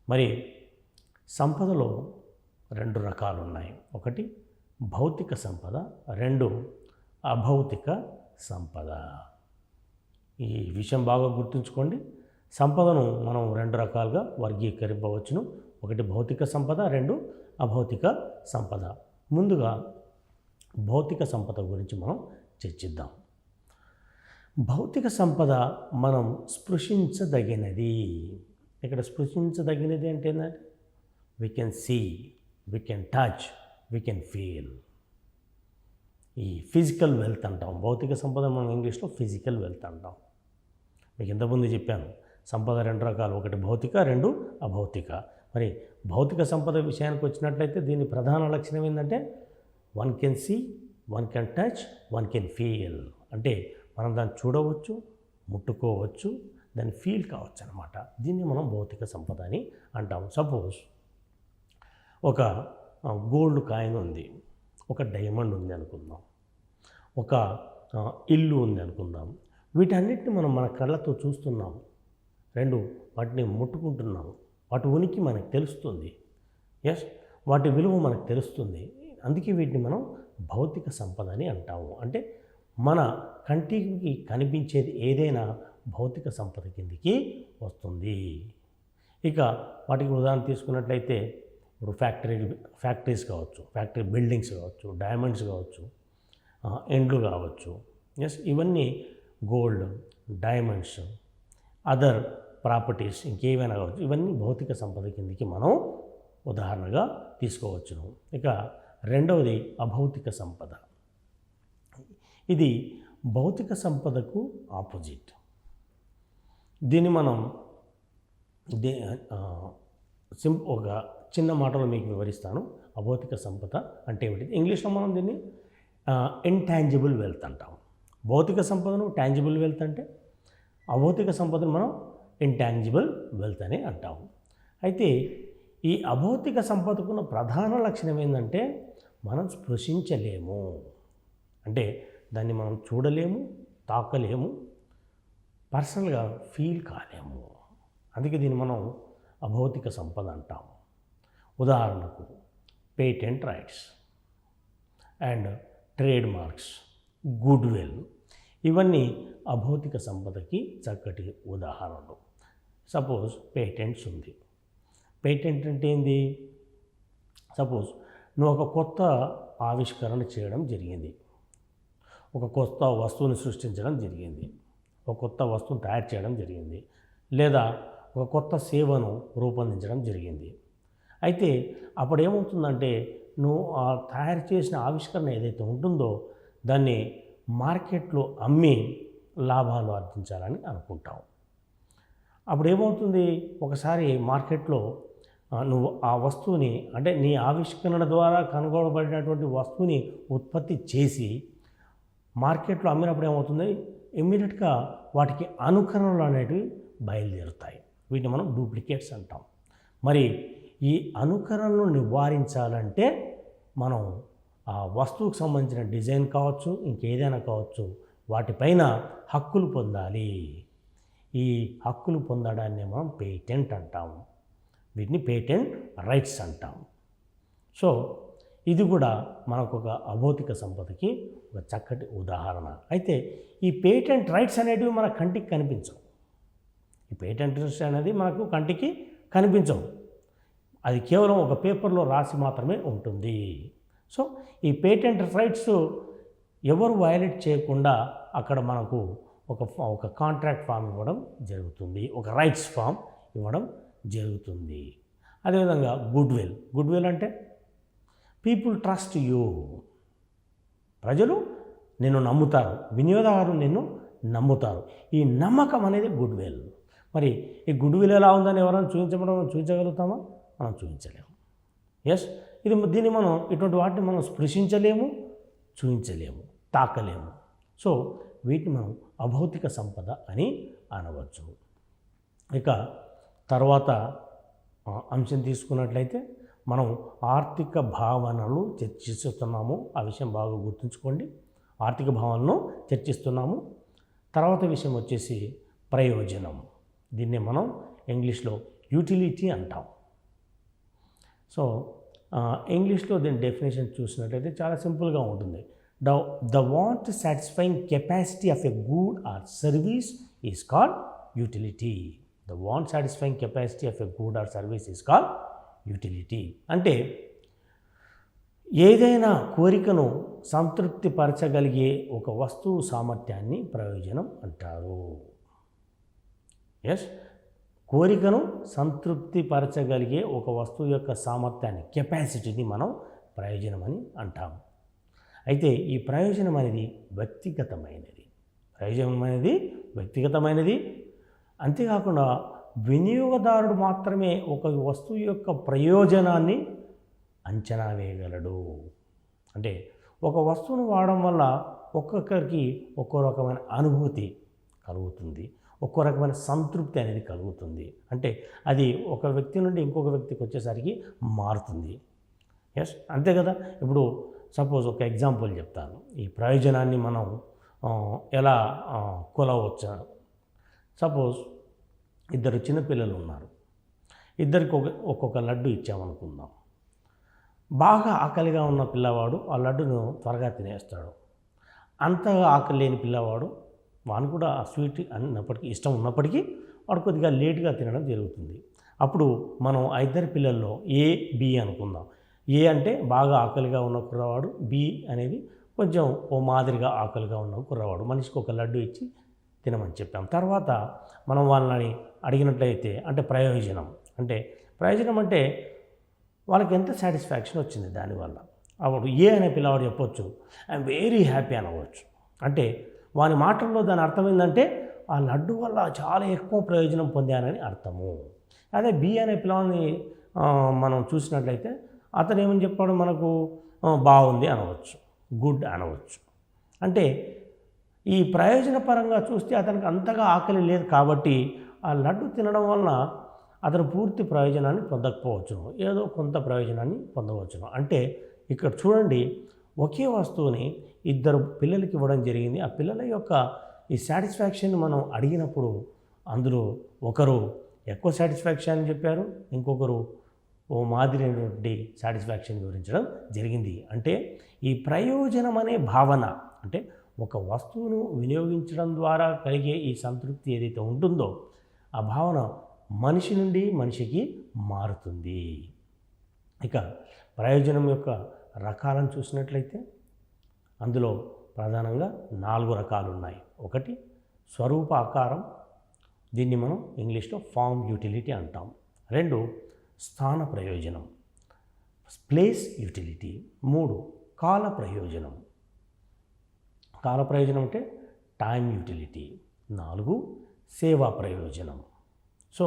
మరి సంపదలో 2 రకాలు ఉన్నాయి. 1 భౌతిక సంపద, 2 అభౌతిక సంపద. ఈ విషయం బాగా గుర్తుంచుకోండి. సంపదను మనం 2 రకాలుగా వర్గీకరింపవచ్చును. 1 భౌతిక సంపద, 2 అభౌతిక సంపద. ముందుగా భౌతిక సంపద గురించి మనం చర్చిద్దాం. భౌతిక సంపద మనం స్పృశించదగినది. ఇక్కడ స్పృశించదగినది అంటే ఏంటంటే we can see, we can touch, we can feel. ఈ ఫిజికల్ వెల్త్ అంటాం. భౌతిక సంపద మనం ఇంగ్లీష్లో ఫిజికల్ వెల్త్ అంటాం. మీకు ఇంతకుముందు చెప్పాను, సంపద 2 రకాలు. 1 భౌతిక, 2 అభౌతిక. మరి భౌతిక సంపద విషయానికి వచ్చినట్లయితే దీని ప్రధాన లక్షణం ఏంటంటే one can see, one can touch, one can feel. అంటే మనం దాన్ని చూడవచ్చు, ముట్టుకోవచ్చు, దాన్ని ఫీల్ కావచ్చు అనమాట. దీన్ని మనం భౌతిక సంపద అని అంటాం. సపోజ్ ఒక గోల్డ్ కాయిన్ ఉంది, ఒక డైమండ్ ఉంది అనుకుందాం, ఒక ఇల్లు ఉంది అనుకుందాం. వీటన్నిటిని మనం మన కళ్ళతో చూస్తున్నాం, వాటిని ముట్టుకుంటున్నాం, వాటి ఉనికి మనకు తెలుస్తుంది. వాటి విలువ మనకు తెలుస్తుంది. అందుకే వీటిని మనం భౌతిక సంపద అని అంటాము. అంటే మన కంటికి కనిపించేది ఏదైనా భౌతిక సంపద కిందికి వస్తుంది. ఇక వాటికి ఉదాహరణ తీసుకున్నట్లయితే ఇప్పుడు ఫ్యాక్టరీస్ కావచ్చు, ఫ్యాక్టరీ బిల్డింగ్స్ కావచ్చు, డైమండ్స్ కావచ్చు, ఎండ్లు కావచ్చు. ఇవన్నీ గోల్డ్, డైమండ్స్, అదర్ ప్రాపర్టీస్ ఇంకేమైనా కావచ్చు. ఇవన్నీ భౌతిక సంపద కిందికి మనం ఉదాహరణగా తీసుకోవచ్చును. ఇక 2వది అభౌతిక సంపద. ఇది భౌతిక సంపదకు ఆపోజిట్. దీన్ని మనం ఒక చిన్న మాటలో మీకు వివరిస్తాను. అభౌతిక సంపద అంటే ఏమిటి? ఇంగ్లీష్లో మనం దీన్ని ఇంటాంజిబుల్ వెల్త్ అంటాం. భౌతిక సంపదను టాంజిబుల్ వెల్త్ అంటే, అభౌతిక సంపదను మనం ఇంటాంజిబుల్ వెల్త్ అని అంటాము. అయితే ఈ అభౌతిక సంపదకున్న ప్రధాన లక్షణం ఏంటంటే మనం స్పృశించలేము, అంటే దాన్ని మనం చూడలేము, తాకలేము, పర్సనల్గా ఫీల్ కాలేము. అందుకే దీన్ని మనం అభౌతిక సంపద అంటాం. ఉదాహరణకు patent rights and trade marks, good will, ఇవన్నీ అభౌతిక సంపదకి చక్కటి ఉదాహరణలు. సపోజ్ పేటెంట్స్ ఉంది. పేటెంట్ అంటే ఏంది? సపోజ్ నువ్వు ఒక కొత్త ఆవిష్కరణ చేయడం జరిగింది, ఒక కొత్త వస్తువుని సృష్టించడం జరిగింది, ఒక కొత్త వస్తువును తయారు చేయడం జరిగింది, లేదా ఒక కొత్త సేవను రూపొందించడం జరిగింది. అయితే అప్పుడు ఏమవుతుందంటే నువ్వు ఆ తయారు చేసిన ఆవిష్కరణ ఏదైతే ఉంటుందో దాన్ని మార్కెట్లో అమ్మి లాభాలు ఆర్జించాలని అనుకుంటావు. అప్పుడు ఏమవుతుంది, ఒకసారి మార్కెట్లో నువ్వు ఆ వస్తువుని, అంటే నీ ఆవిష్కరణ ద్వారా కనుగొనబడినటువంటి వస్తువుని ఉత్పత్తి చేసి మార్కెట్లో అమ్మినప్పుడు ఏమవుతుంది, ఇమ్మీడియట్గా వాటికి అనుకరణలు అనేటివి బయలుదేరుతాయి. వీటిని మనం డూప్లికేట్స్ అంటాం. మరి ఈ అనుకరణను నివారించాలంటే మనం ఆ వస్తువుకు సంబంధించిన డిజైన్ కావచ్చు, ఇంకేదైనా కావచ్చు, వాటిపైన హక్కులు పొందాలి. ఈ హక్కులు పొందడాన్ని మనం పేటెంట్ అంటాము. వీటిని పేటెంట్ రైట్స్ అంటాం. సో ఇది కూడా మనకు ఒక అభౌతిక సంపదకి ఒక చక్కటి ఉదాహరణ. అయితే ఈ పేటెంట్ రైట్స్ అనేటివి మన కంటికి కనిపించవు. ఈ పేటెంట్ రైట్స్ అనేది మనకు కంటికి కనిపించవు, అది కేవలం ఒక పేపర్లో రాసి మాత్రమే ఉంటుంది. సో ఈ పేటెంట్ రైట్స్ ఎవరు వయలేట్ చేయకుండా అక్కడ మనకు ఒక కాంట్రాక్ట్ ఫామ్ ఇవ్వడం జరుగుతుంది, ఒక రైట్స్ ఫామ్ ఇవ్వడం జరుగుతుంది. అదేవిధంగా గుడ్ విల్ అంటే పీపుల్ ట్రస్ట్ యూ, ప్రజలు నిన్ను నమ్ముతారు, వినియోగదారులు నిన్ను నమ్ముతారు. ఈ నమ్మకం అనేది గుడ్ విల్. మరి ఈ గుడ్ విల్ ఎలా ఉందని ఎవరైనా చూపించగలుగుతామా? మనం చూపించలేము. ఎస్, దీన్ని మనం ఇటువంటి వాటిని మనం స్పృశించలేము, చూపించలేము, తాకలేము. సో వీటిని మనం అభౌతిక సంపద అని అనవచ్చు. ఇక తర్వాత అంశం తీసుకున్నట్లయితే మనం ఆర్థిక భావనలు చర్చిస్తున్నాము. ఆ విషయం బాగా గుర్తుంచుకోండి. ఆర్థిక భావనను చర్చిస్తున్నాము. తర్వాత విషయం వచ్చేసి ప్రయోజనం. దీన్ని మనం ఇంగ్లీష్లో యూటిలిటీ అంటాం. సో ఇంగ్లీష్లో దీని డెఫినేషన్ చూసినట్లయితే చాలా సింపుల్గా ఉంటుంది. The want satisfying capacity of a good or service is called utility. The want satisfying capacity of a good or service is called utility. అంటే ఏదైనా కోరికను సంతృప్తి పరచగలిగే ఒక వస్తువు సామర్థ్యాన్ని ప్రయోజనం అంటారు. ఎస్, కోరికను సంతృప్తి పరచగలిగే ఒక వస్తువు యొక్క సామర్థ్యాన్ని, కెపాసిటీని మనం ప్రయోజనం అని అంటాము. అయితే ఈ ప్రయోజనం అనేది వ్యక్తిగతమైనది. అంతేకాకుండా వినియోగదారుడు మాత్రమే ఒక వస్తువు యొక్క ప్రయోజనాన్ని అంచనా వేయగలడు. అంటే ఒక వస్తువును వాడడం వల్ల ఒక్కొక్కరికి ఒక్కో రకమైన అనుభూతి కలుగుతుంది, ఒక్కో రకమైన సంతృప్తి అనేది కలుగుతుంది. అంటే అది ఒక వ్యక్తి నుండి ఇంకొక వ్యక్తికి వచ్చేసరికి మారుతుంది. ఎస్, అంతే కదా. ఇప్పుడు సపోజ్ ఒక ఎగ్జాంపుల్ చెప్తాను. ఈ ప్రయోజనాన్ని మనం ఎలా కొలవచ్చు. సపోజ్ ఇద్దరు చిన్నపిల్లలు ఉన్నారు. ఇద్దరికి ఒక్కొక్క లడ్డు ఇచ్చామనుకుందాం. బాగా ఆకలిగా ఉన్న పిల్లవాడు ఆ లడ్డును త్వరగా తినేస్తాడు. అంతగా ఆకలి లేని పిల్లవాడు, వాను కూడా ఆ స్వీట్ అన్నప్పటికీ ఇష్టం ఉన్నప్పటికీ వాడు కొద్దిగా లేట్గా తినడం జరుగుతుంది. అప్పుడు మనం ఆ ఇద్దరు పిల్లల్లో ఏ, బి అనుకుందాం. ఏ అంటే బాగా ఆకలిగా ఉన్న కుర్రవాడు, బి అనేది కొంచెం ఓ మాదిరిగా ఆకలిగా ఉన్న కుర్రవాడు. మనిషికి ఒక లడ్డు ఇచ్చి తినమని చెప్పాం. తర్వాత మనం వాళ్ళని అడిగినట్లయితే అంటే ప్రయోజనం అంటే వాళ్ళకి ఎంత సాటిస్ఫాక్షన్ వచ్చింది దానివల్ల. అప్పుడు ఏ అనే పిల్లవాడు చెప్పొచ్చు ఐఎమ్ వెరీ హ్యాపీ అనవచ్చు. అంటే వాని మాటల్లో దాని అర్థం ఏంటంటే ఆ లడ్డు వల్ల చాలా ఎక్కువ ప్రయోజనం పొందానని అర్థము. అదే బి అనే పిల్లవాడిని మనం చూసినట్లయితే అతను ఏమని చెప్పాడు, మనకు బాగుంది అనవచ్చు, గుడ్ అనవచ్చు. అంటే ఈ ప్రయోజనపరంగా చూస్తే అతనికి అంతగా ఆకలి లేదు కాబట్టి ఆ లడ్డు తినడం వలన అతను పూర్తి ప్రయోజనాన్ని పొందకపోవచ్చును, ఏదో కొంత ప్రయోజనాన్ని పొందవచ్చును. అంటే ఇక్కడ చూడండి, ఒకే వస్తువుని ఇద్దరు పిల్లలకి ఇవ్వడం జరిగింది. ఆ పిల్లల యొక్క ఈ సాటిస్ఫాక్షన్ మనం అడిగినప్పుడు అందులో ఒకరు ఎక్కువ సాటిస్ఫాక్షన్ అని చెప్పారు, ఇంకొకరు ఓ మాదిరైనటువంటి సాటిస్ఫాక్షన్ వివరించడం జరిగింది. అంటే ఈ ప్రయోజనం అనే భావన, అంటే ఒక వస్తువును వినియోగించడం ద్వారా కలిగే ఈ సంతృప్తి ఏదైతే ఉంటుందో ఆ భావన మనిషి నుండి మనిషికి మారుతుంది. ఇక ప్రయోజనం యొక్క రకాలను చూసినట్లయితే అందులో ప్రధానంగా 4 రకాలు ఉన్నాయి. ఒకటి స్వరూప ఆకారం, దీన్ని మనం ఇంగ్లీష్లో ఫార్మ్ యూటిలిటీ అంటాం. 2 స్థాన ప్రయోజనం, ప్లేస్ యూటిలిటీ. 3 కాల ప్రయోజనం, కాల ప్రయోజనం అంటే టైం యూటిలిటీ. 4 సేవా ప్రయోజనం. సో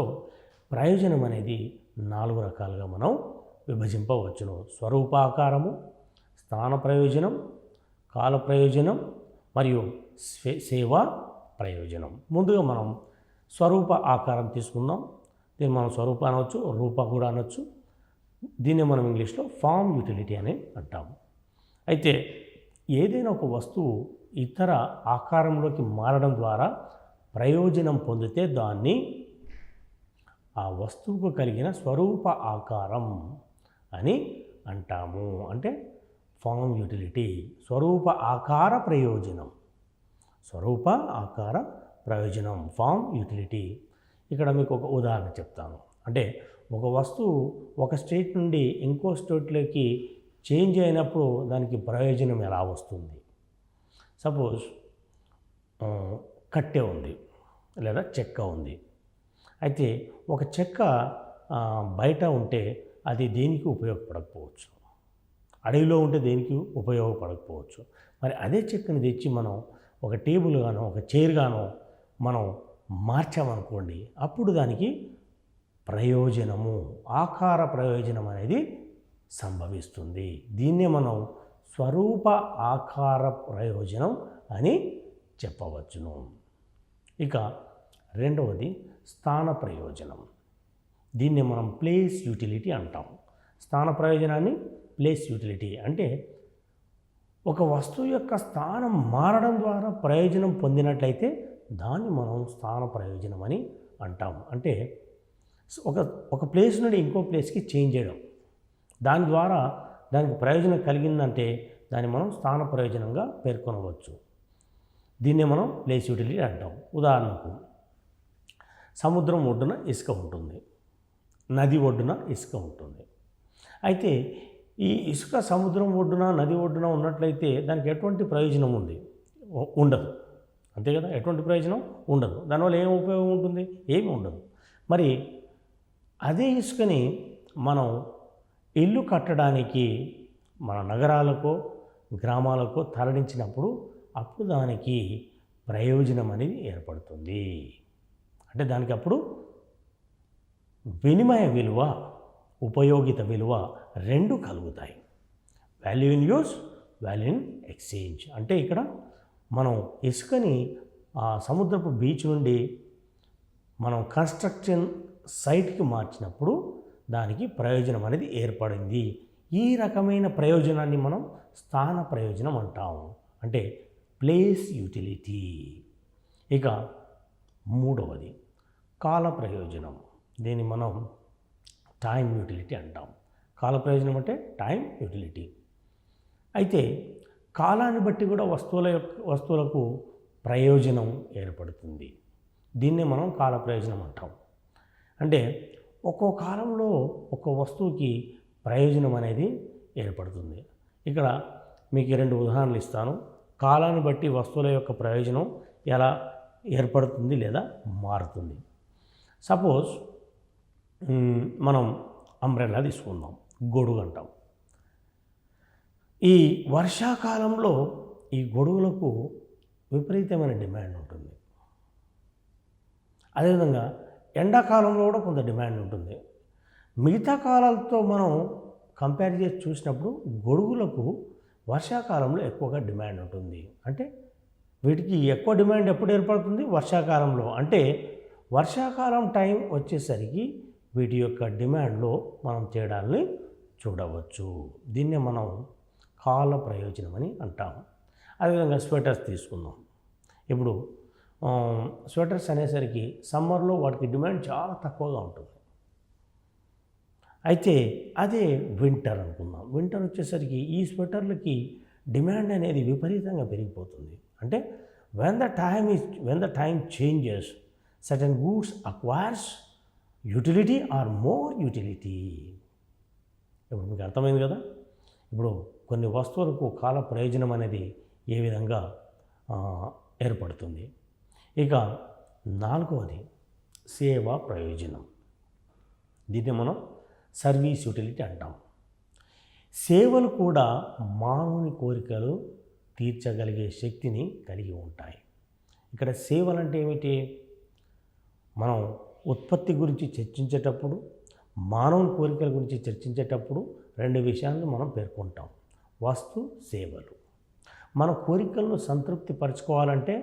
ప్రయోజనం అనేది 4 రకాలుగా మనం విభజింపవచ్చును. స్వరూపాకారము, స్థాన ప్రయోజనం, కాల ప్రయోజనం మరియు సేవా ప్రయోజనం. ముందుగా మనం స్వరూప ఆకారం తీసుకుందాం. దీన్ని మనం స్వరూప అనవచ్చు, రూప కూడా అనవచ్చు. దీన్ని మనం ఇంగ్లీష్లో ఫార్మ్ యూటిలిటీ అని అంటాము. అయితే ఏదైనా ఒక వస్తువు ఇతర ఆకారంలోకి మారడం ద్వారా ప్రయోజనం పొందితే దాన్ని ఆ వస్తువుకు కలిగిన స్వరూప ఆకారం అని అంటాము. అంటే ఫార్మ్ యూటిలిటీ, స్వరూప ఆకార ప్రయోజనం, స్వరూప ఆకార ప్రయోజనం, ఫార్మ్ యూటిలిటీ. ఇక్కడ మీకు ఒక ఉదాహరణ చెప్తాను. అంటే ఒక వస్తువు ఒక స్టేట్ నుండి ఇంకో స్టేట్లోకి చేంజ్ అయినప్పుడు దానికి ప్రయోజనం ఎలా వస్తుంది? సపోజ్ కట్టె ఉంది లేదా చెక్క ఉంది. అయితే ఒక చెక్క బయట ఉంటే అది దేనికి ఉపయోగపడకపోవచ్చు, అడవిలో ఉంటే దేనికి ఉపయోగపడకపోవచ్చు. మరి అదే చెక్కని తెచ్చి మనం ఒక టేబుల్ గానో ఒక చైర్ గానో మనం మార్చామనుకోండి, అప్పుడు దానికి ప్రయోజనము, ఆకార ప్రయోజనం అనేది సంభవిస్తుంది. దీన్నే మనం స్వరూప ఆకార ప్రయోజనం అని చెప్పవచ్చును. ఇక రెండవది స్థాన ప్రయోజనం. దీన్ని మనం ప్లేస్ యూటిలిటీ అంటాం. స్థాన ప్రయోజనాన్ని ప్లేస్ యూటిలిటీ అంటే ఒక వస్తువు యొక్క స్థానం మారడం ద్వారా ప్రయోజనం పొందినట్లయితే దాన్ని మనం స్థాన ప్రయోజనం అని అంటాం. అంటే ఒక ప్లేస్ నుండి ఇంకో ప్లేస్కి చేంజ్ చేయడం, దాని ద్వారా దానికి ప్రయోజనం కలిగిందంటే దాన్ని మనం స్థాన ప్రయోజనంగా పేర్కొనవచ్చు. దీన్నే మనం ప్లేస్ యూటిలిటీ అంటాం. ఉదాహరణకు సముద్రం ఒడ్డున ఇసుక ఉంటుంది, నది ఒడ్డున ఇసుక ఉంటుంది. అయితే ఈ ఇసుక సముద్రం ఒడ్డున నది ఒడ్డున ఉన్నట్లయితే దానికి ఎటువంటి ప్రయోజనం ఉండదు, అంతే కదా, ఎటువంటి ప్రయోజనం ఉండదు. దానివల్ల ఏం ఉపయోగం ఉంటుంది? ఏమి ఉండదు. మరి అదే ఇసుకని మనం ఇల్లు కట్టడానికి మన నగరాలకో గ్రామాలకో తరలించినప్పుడు అప్పుడు దానికి ప్రయోజనం అనేది ఏర్పడుతుంది. అంటే దానికి అప్పుడు వినిమయ విలువ, ఉపయోగిత విలువ రెండు కలుగుతాయి. Value in use, value in exchange. అంటే ఇక్కడ మనం ఇసుకని ఆ సముద్రపు బీచ్ నుండి మనం కన్స్ట్రక్షన్ సైట్కి మార్చినప్పుడు దానికి ప్రయోజనం అనేది ఏర్పడింది. ఈ రకమైన ప్రయోజనాన్ని మనం స్థాన ప్రయోజనం అంటాము, అంటే ప్లేస్ యూటిలిటీ. ఇక మూడవది కాల ప్రయోజనం. దీన్ని మనం టైం యూటిలిటీ అంటాం. కాల ప్రయోజనం అంటే టైం యూటిలిటీ. అయితే కాలాన్ని బట్టి కూడా వస్తువులకు ప్రయోజనం ఏర్పడుతుంది. దీన్నే మనం కాల ప్రయోజనం అంటాం. అంటే ఒక్కో కాలంలో ఒక్కో వస్తువుకి ప్రయోజనం అనేది ఏర్పడుతుంది. ఇక్కడ మీకు 2 ఉదాహరణలు ఇస్తాను. కాలాన్ని బట్టి వస్తువుల యొక్క ప్రయోజనం ఎలా ఏర్పడుతుంది లేదా మారుతుంది. సపోజ్ మనం అంబ్రెల్లా తీసుకుందాం, గొడుగు అంటాం. ఈ వర్షాకాలంలో ఈ గొడుగులకు విపరీతమైన డిమాండ్ ఉంటుంది. అదేవిధంగా ఎండాకాలంలో కూడా కొంత డిమాండ్ ఉంటుంది. మిగతా కాలాలతో మనం కంపేర్ చేసి చూసినప్పుడు గొడుగులకు వర్షాకాలంలో ఎక్కువగా డిమాండ్ ఉంటుంది. అంటే వీటికి ఎక్కువ డిమాండ్ ఎప్పుడు ఏర్పడుతుంది? వర్షాకాలంలో. అంటే వర్షాకాలం టైం వచ్చేసరికి వీటి యొక్క డిమాండ్లో మనం తేడాల్ని చూడవచ్చు. దీన్నే మనం కాల ప్రయోజనం అని అంటాం. అదేవిధంగా స్వెటర్స్ తీసుకుందాం. ఇప్పుడు స్వెటర్స్ అనేసరికి సమ్మర్లో వాటికి డిమాండ్ చాలా తక్కువగా ఉంటుంది. అయితే అదే వింటర్ అనుకుందాం. వింటర్ వచ్చేసరికి ఈ స్వెటర్లకి డిమాండ్ అనేది విపరీతంగా పెరిగిపోతుంది. అంటే when the time changes, certain goods acquires utility or more utility. ఇప్పుడు మీకు అర్థమైంది కదా. ఇప్పుడు కొన్ని వస్తువులకు కాల ప్రయోజనం అనేది ఏ విధంగా ఏర్పడుతుంది. ఇక నాలుగవది సేవా ప్రయోజనం. దీన్ని మనం సర్వీస్ యూటిలిటీ అంటాం. సేవలు కూడా మానవుని కోరికలు తీర్చగలిగే శక్తిని కలిగి ఉంటాయి. ఇక్కడ సేవలు అంటే ఏమిటి? మనం ఉత్పత్తి గురించి చర్చించేటప్పుడు, మానవుని కోరికల గురించి చర్చించేటప్పుడు రెండు విషయాలను మనం పేర్కొంటాం. వస్తు సేవలు. మన కోరికలను సంతృప్తి పరచుకోవాలంటే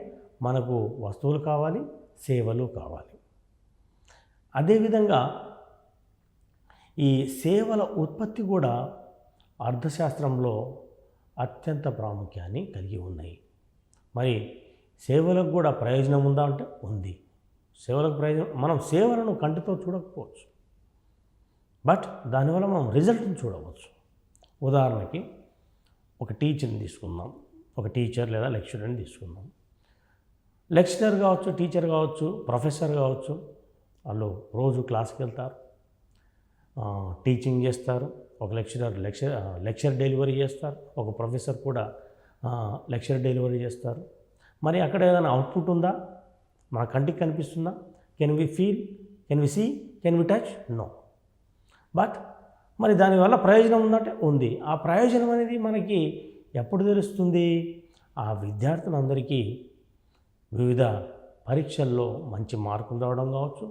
మనకు వస్తువులు కావాలి, సేవలు కావాలి. అదేవిధంగా ఈ సేవల ఉత్పత్తి కూడా అర్థశాస్త్రంలో అత్యంత ప్రాముఖ్యాన్ని కలిగి ఉన్నాయి. మరి సేవలకు కూడా ప్రయోజనం ఉందా అంటే ఉంది. సేవలకు ప్రయోజనం, మనం సేవలను కంటితో చూడకపోవచ్చు, బట్ దానివల్ల మనం రిజల్ట్ని చూడవచ్చు. ఉదాహరణకి ఒక టీచర్ని తీసుకుందాం. ఒక టీచర్ లేదా లెక్చరర్ని తీసుకుందాం. లెక్చరర్ కావచ్చు, టీచర్ కావచ్చు, ప్రొఫెసర్ కావచ్చు, వాళ్ళు రోజు క్లాస్కి వెళ్తారు, టీచింగ్ చేస్తారు. ఒక లెక్చర్ డెలివరీ చేస్తారు. ఒక ప్రొఫెసర్ కూడా లెక్చర్ డెలివరీ చేస్తారు. మరి అక్కడ ఏదైనా అవుట్పుట్ ఉందా? మన కంటికి కనిపిస్తుందా? Can we feel, can we see, can we touch? No. But మరి దానివల్ల ప్రయోజనం ఉందంటే ఉంది. ఆ ప్రయోజనం అనేది మనకి ఎప్పుడు తెలుస్తుంది? ఆ విద్యార్థులందరికీ వివిధ పరీక్షల్లో మంచి మార్కులు రావడం కావచ్చు,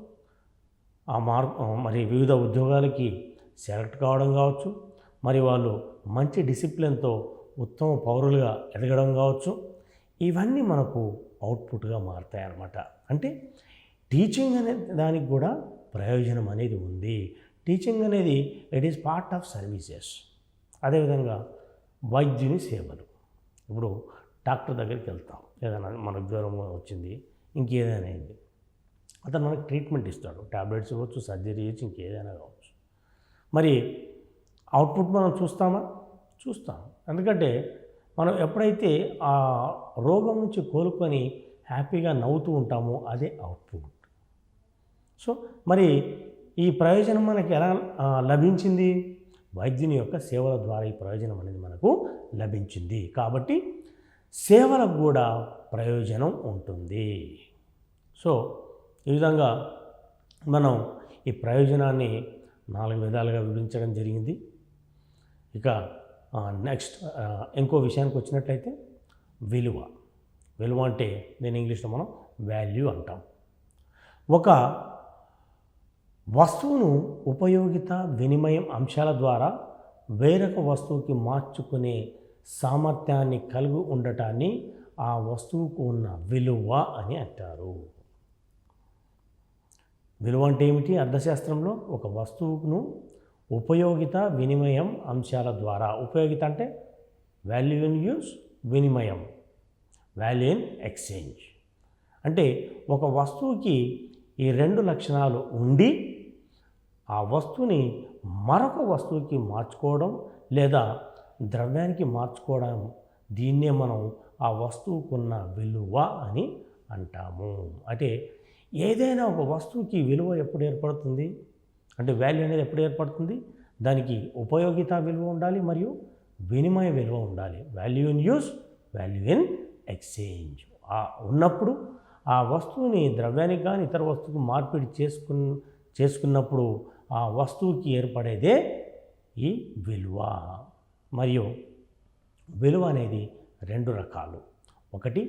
మరి వివిధ ఉద్యోగాలకి సెలెక్ట్ కావడం కావచ్చు, మరి వాళ్ళు మంచి డిసిప్లిన్తో ఉత్తమ పౌరులుగా ఎదగడం కావచ్చు. ఇవన్నీ మనకు అవుట్పుట్గా మారుతాయి అన్నమాట. అంటే టీచింగ్ అనే దానికి కూడా ప్రయోజనం అనేది ఉంది. టీచింగ్ అనేది it is part of services. అదేవిధంగా వైద్యుని సేవలు. ఇప్పుడు డాక్టర్ దగ్గరికి వెళ్తాం, ఏదైనా మనకు జ్వరం వచ్చింది, ఇంకేదైనా అయింది, అతను మనకు ట్రీట్మెంట్ ఇస్తాడు. ట్యాబ్లెట్స్ ఇవ్వచ్చు, సర్జరీ చేయొచ్చు, ఇంకేదైనా కావచ్చు. మరి అవుట్పుట్ మనం చూస్తామా? చూస్తాం. ఎందుకంటే మనం ఎప్పుడైతే ఆ రోగం నుంచి కోలుకొని హ్యాపీగా నవ్వుతూ ఉంటామో అదే అవుట్పుట్. సో మరి ఈ ప్రయోజనం మనకి ఎలా లభించింది? వైద్యుని యొక్క సేవల ద్వారా ఈ ప్రయోజనం అనేది మనకు లభించింది. కాబట్టి సేవలకు కూడా ప్రయోజనం ఉంటుంది. సో ఈ విధంగా మనం ఈ ప్రయోజనాన్ని 4 విధాలుగా వివరించడం జరిగింది. ఇక నెక్స్ట్ ఇంకో విషయానికి వచ్చినట్లయితే విలువ. విలువ అంటే దీని ఇంగ్లీష్లో మనం వాల్యూ అంటాం. ఒక వస్తువును ఉపయోగిత, వినిమయం అంశాల ద్వారా వేరొక వస్తువుకి మార్చుకునే సామర్థ్యాన్ని కలిగి ఉండటాన్ని ఆ వస్తువుకు ఉన్న విలువ అని అంటారు. విలువ అంటే ఏమిటి? అర్థశాస్త్రంలో ఒక వస్తువును ఉపయోగిత, వినిమయం అంశాల ద్వారా, ఉపయోగిత అంటే వాల్యూ ఇన్ యూస్, వినిమయం వాల్యూ ఇన్ ఎక్స్చేంజ్. అంటే ఒక వస్తువుకి ఈ 2 లక్షణాలు ఉండి ఆ వస్తువుని మరొక వస్తువుకి మార్చుకోవడం లేదా ద్రవ్యానికి మార్చుకోవడం, దీన్నే మనం ఆ వస్తువుకున్న విలువ అని అంటాము. అంటే ఏదైనా ఒక వస్తువుకి విలువ ఎప్పుడు ఏర్పడుతుంది అంటే వాల్యూ అనేది ఎప్పుడు ఏర్పడుతుంది? దానికి ఉపయోగిత విలువ ఉండాలి మరియు వినిమయ విలువ ఉండాలి. Value in use, value in exchange ఉన్నప్పుడు ఆ వస్తువుని ద్రవ్యానికి కానీ ఇతర వస్తువుకు మార్పిడి చేసుకున్నప్పుడు ఆ వస్తువుకి ఏర్పడేదే ఈ విలువ. మరియు విలువ అనేది 2 రకాలు. ఒకటి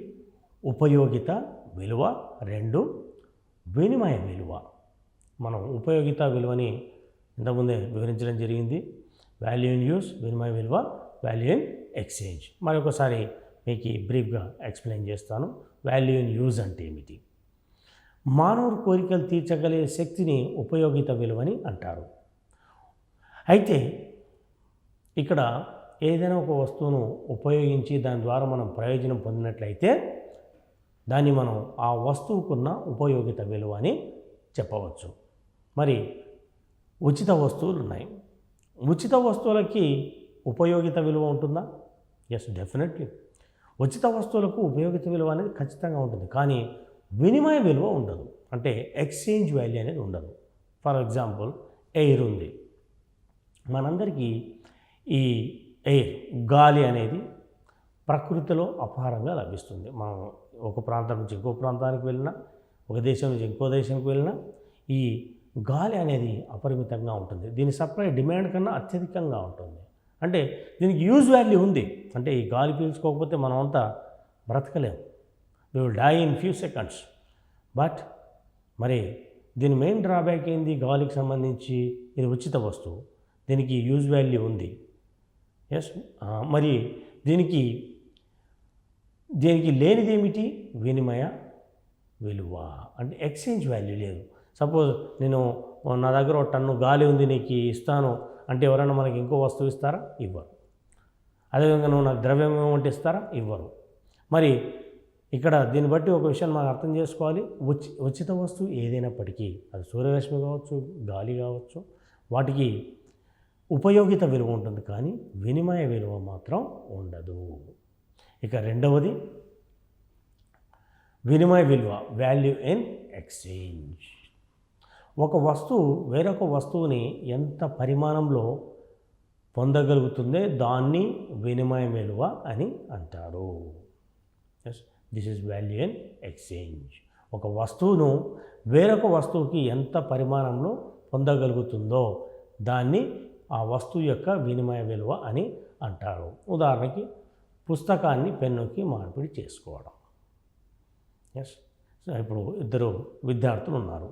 ఉపయోగిత విలువ, 2 వినిమయ విలువ. మనం ఉపయోగిత విలువని ఇంతకుముందే వివరించడం జరిగింది. వాల్యూ ఇన్ యూస్, వినిమయ విలువ, వాల్యూ ఇన్ ఎక్స్చేంజ్. మరొకసారి మీకు బ్రీఫ్గా ఎక్స్ప్లెయిన్ చేస్తాను. వాల్యూ ఇన్ యూజ్ అంటే ఏమిటి? మానవుడి కోరికలు తీర్చగలిగే శక్తిని ఉపయోగిత విలువని అంటారు. అయితే ఇక్కడ ఏదైనా ఒక వస్తువును ఉపయోగించి దాని ద్వారా మనం ప్రయోజనం పొందినట్లయితే దాన్ని మనం ఆ వస్తువుకున్న ఉపయోగిత విలువ అని చెప్పవచ్చు. మరి ఉచిత వస్తువులు ఉన్నాయి. ఉచిత వస్తువులకి ఉపయోగిత విలువ ఉంటుందా? Yes, definitely. ఉచిత వస్తువులకు ఉపయోగిత విలువ అనేది ఖచ్చితంగా ఉంటుంది, కానీ వినిమయ విలువ ఉండదు. అంటే ఎక్స్చేంజ్ వాల్యూ అనేది ఉండదు. ఫర్ ఎగ్జాంపుల్, ఎయిర్ ఉంది. మనందరికీ ఈ ఎయిర్, గాలి అనేది ప్రకృతిలో అపారంగా లభిస్తుంది. మనం ఒక ప్రాంతం నుంచి ఇంకో ప్రాంతానికి వెళ్ళినా, ఒక దేశం నుంచి ఇంకో దేశానికి వెళ్ళినా ఈ గాలి అనేది అపరిమితంగా ఉంటుంది. దీని సప్లై డిమాండ్ కన్నా అత్యధికంగా ఉంటుంది. అంటే దీనికి యూజ్ వాల్యూ ఉంది. అంటే ఈ గాలి పీల్చుకోకపోతే మనం అంతా బ్రతకలేము. We will die in few seconds. But మరి దీని మెయిన్ డ్రాబ్యాక్ ఏంది? గాలికి సంబంధించి ఇది ఉచిత వస్తువు, దీనికి యూజ్ వాల్యూ ఉంది. ఎస్, మరి దీనికి లేనిది ఏమిటి? వినిమయ విలువ. అంటే ఎక్స్చేంజ్ వాల్యూ లేదు. సపోజ్ నేను నా దగ్గర ఒక టన్ను గాలి ఉంది, నీకు ఇస్తాను అంటే ఎవరైనా మనకి ఇంకో వస్తువు ఇస్తారా? ఇవ్వరు. అదేవిధంగా నువ్వు నాకు ద్రవ్యం ఏమంటే ఇస్తారా? ఇవ్వరు. మరి ఇక్కడ దీన్ని బట్టి ఒక విషయం మనం అర్థం చేసుకోవాలి. ఉచిత వస్తువు ఏదైనప్పటికీ, అది సూర్యరశ్మి కావచ్చు, గాలి కావచ్చు, వాటికి ఉపయోగిత విలువ ఉంటుంది, కానీ వినిమయ విలువ మాత్రం ఉండదు. ఇక రెండవది వినిమయ విలువ, వాల్యూ ఇన్ ఎక్స్చేంజ్. ఒక వస్తువు వేరొక వస్తువుని ఎంత పరిమాణంలో పొందగలుగుతుందో దాన్ని వినిమయ విలువ అని అంటారు. Yes, this is value in exchange. ఒక వస్తువును వేరొక వస్తువుకి ఎంత పరిమాణంలో పొందగలుగుతుందో దాన్ని ఆ వస్తువు యొక్క వినిమయ విలువ అని అంటారు. ఉదాహరణకి పుస్తకాన్ని పెన్నుకి మార్పిడి చేసుకోవడం. ఎస్, ఇప్పుడు ఇద్దరు విద్యార్థులు ఉన్నారు.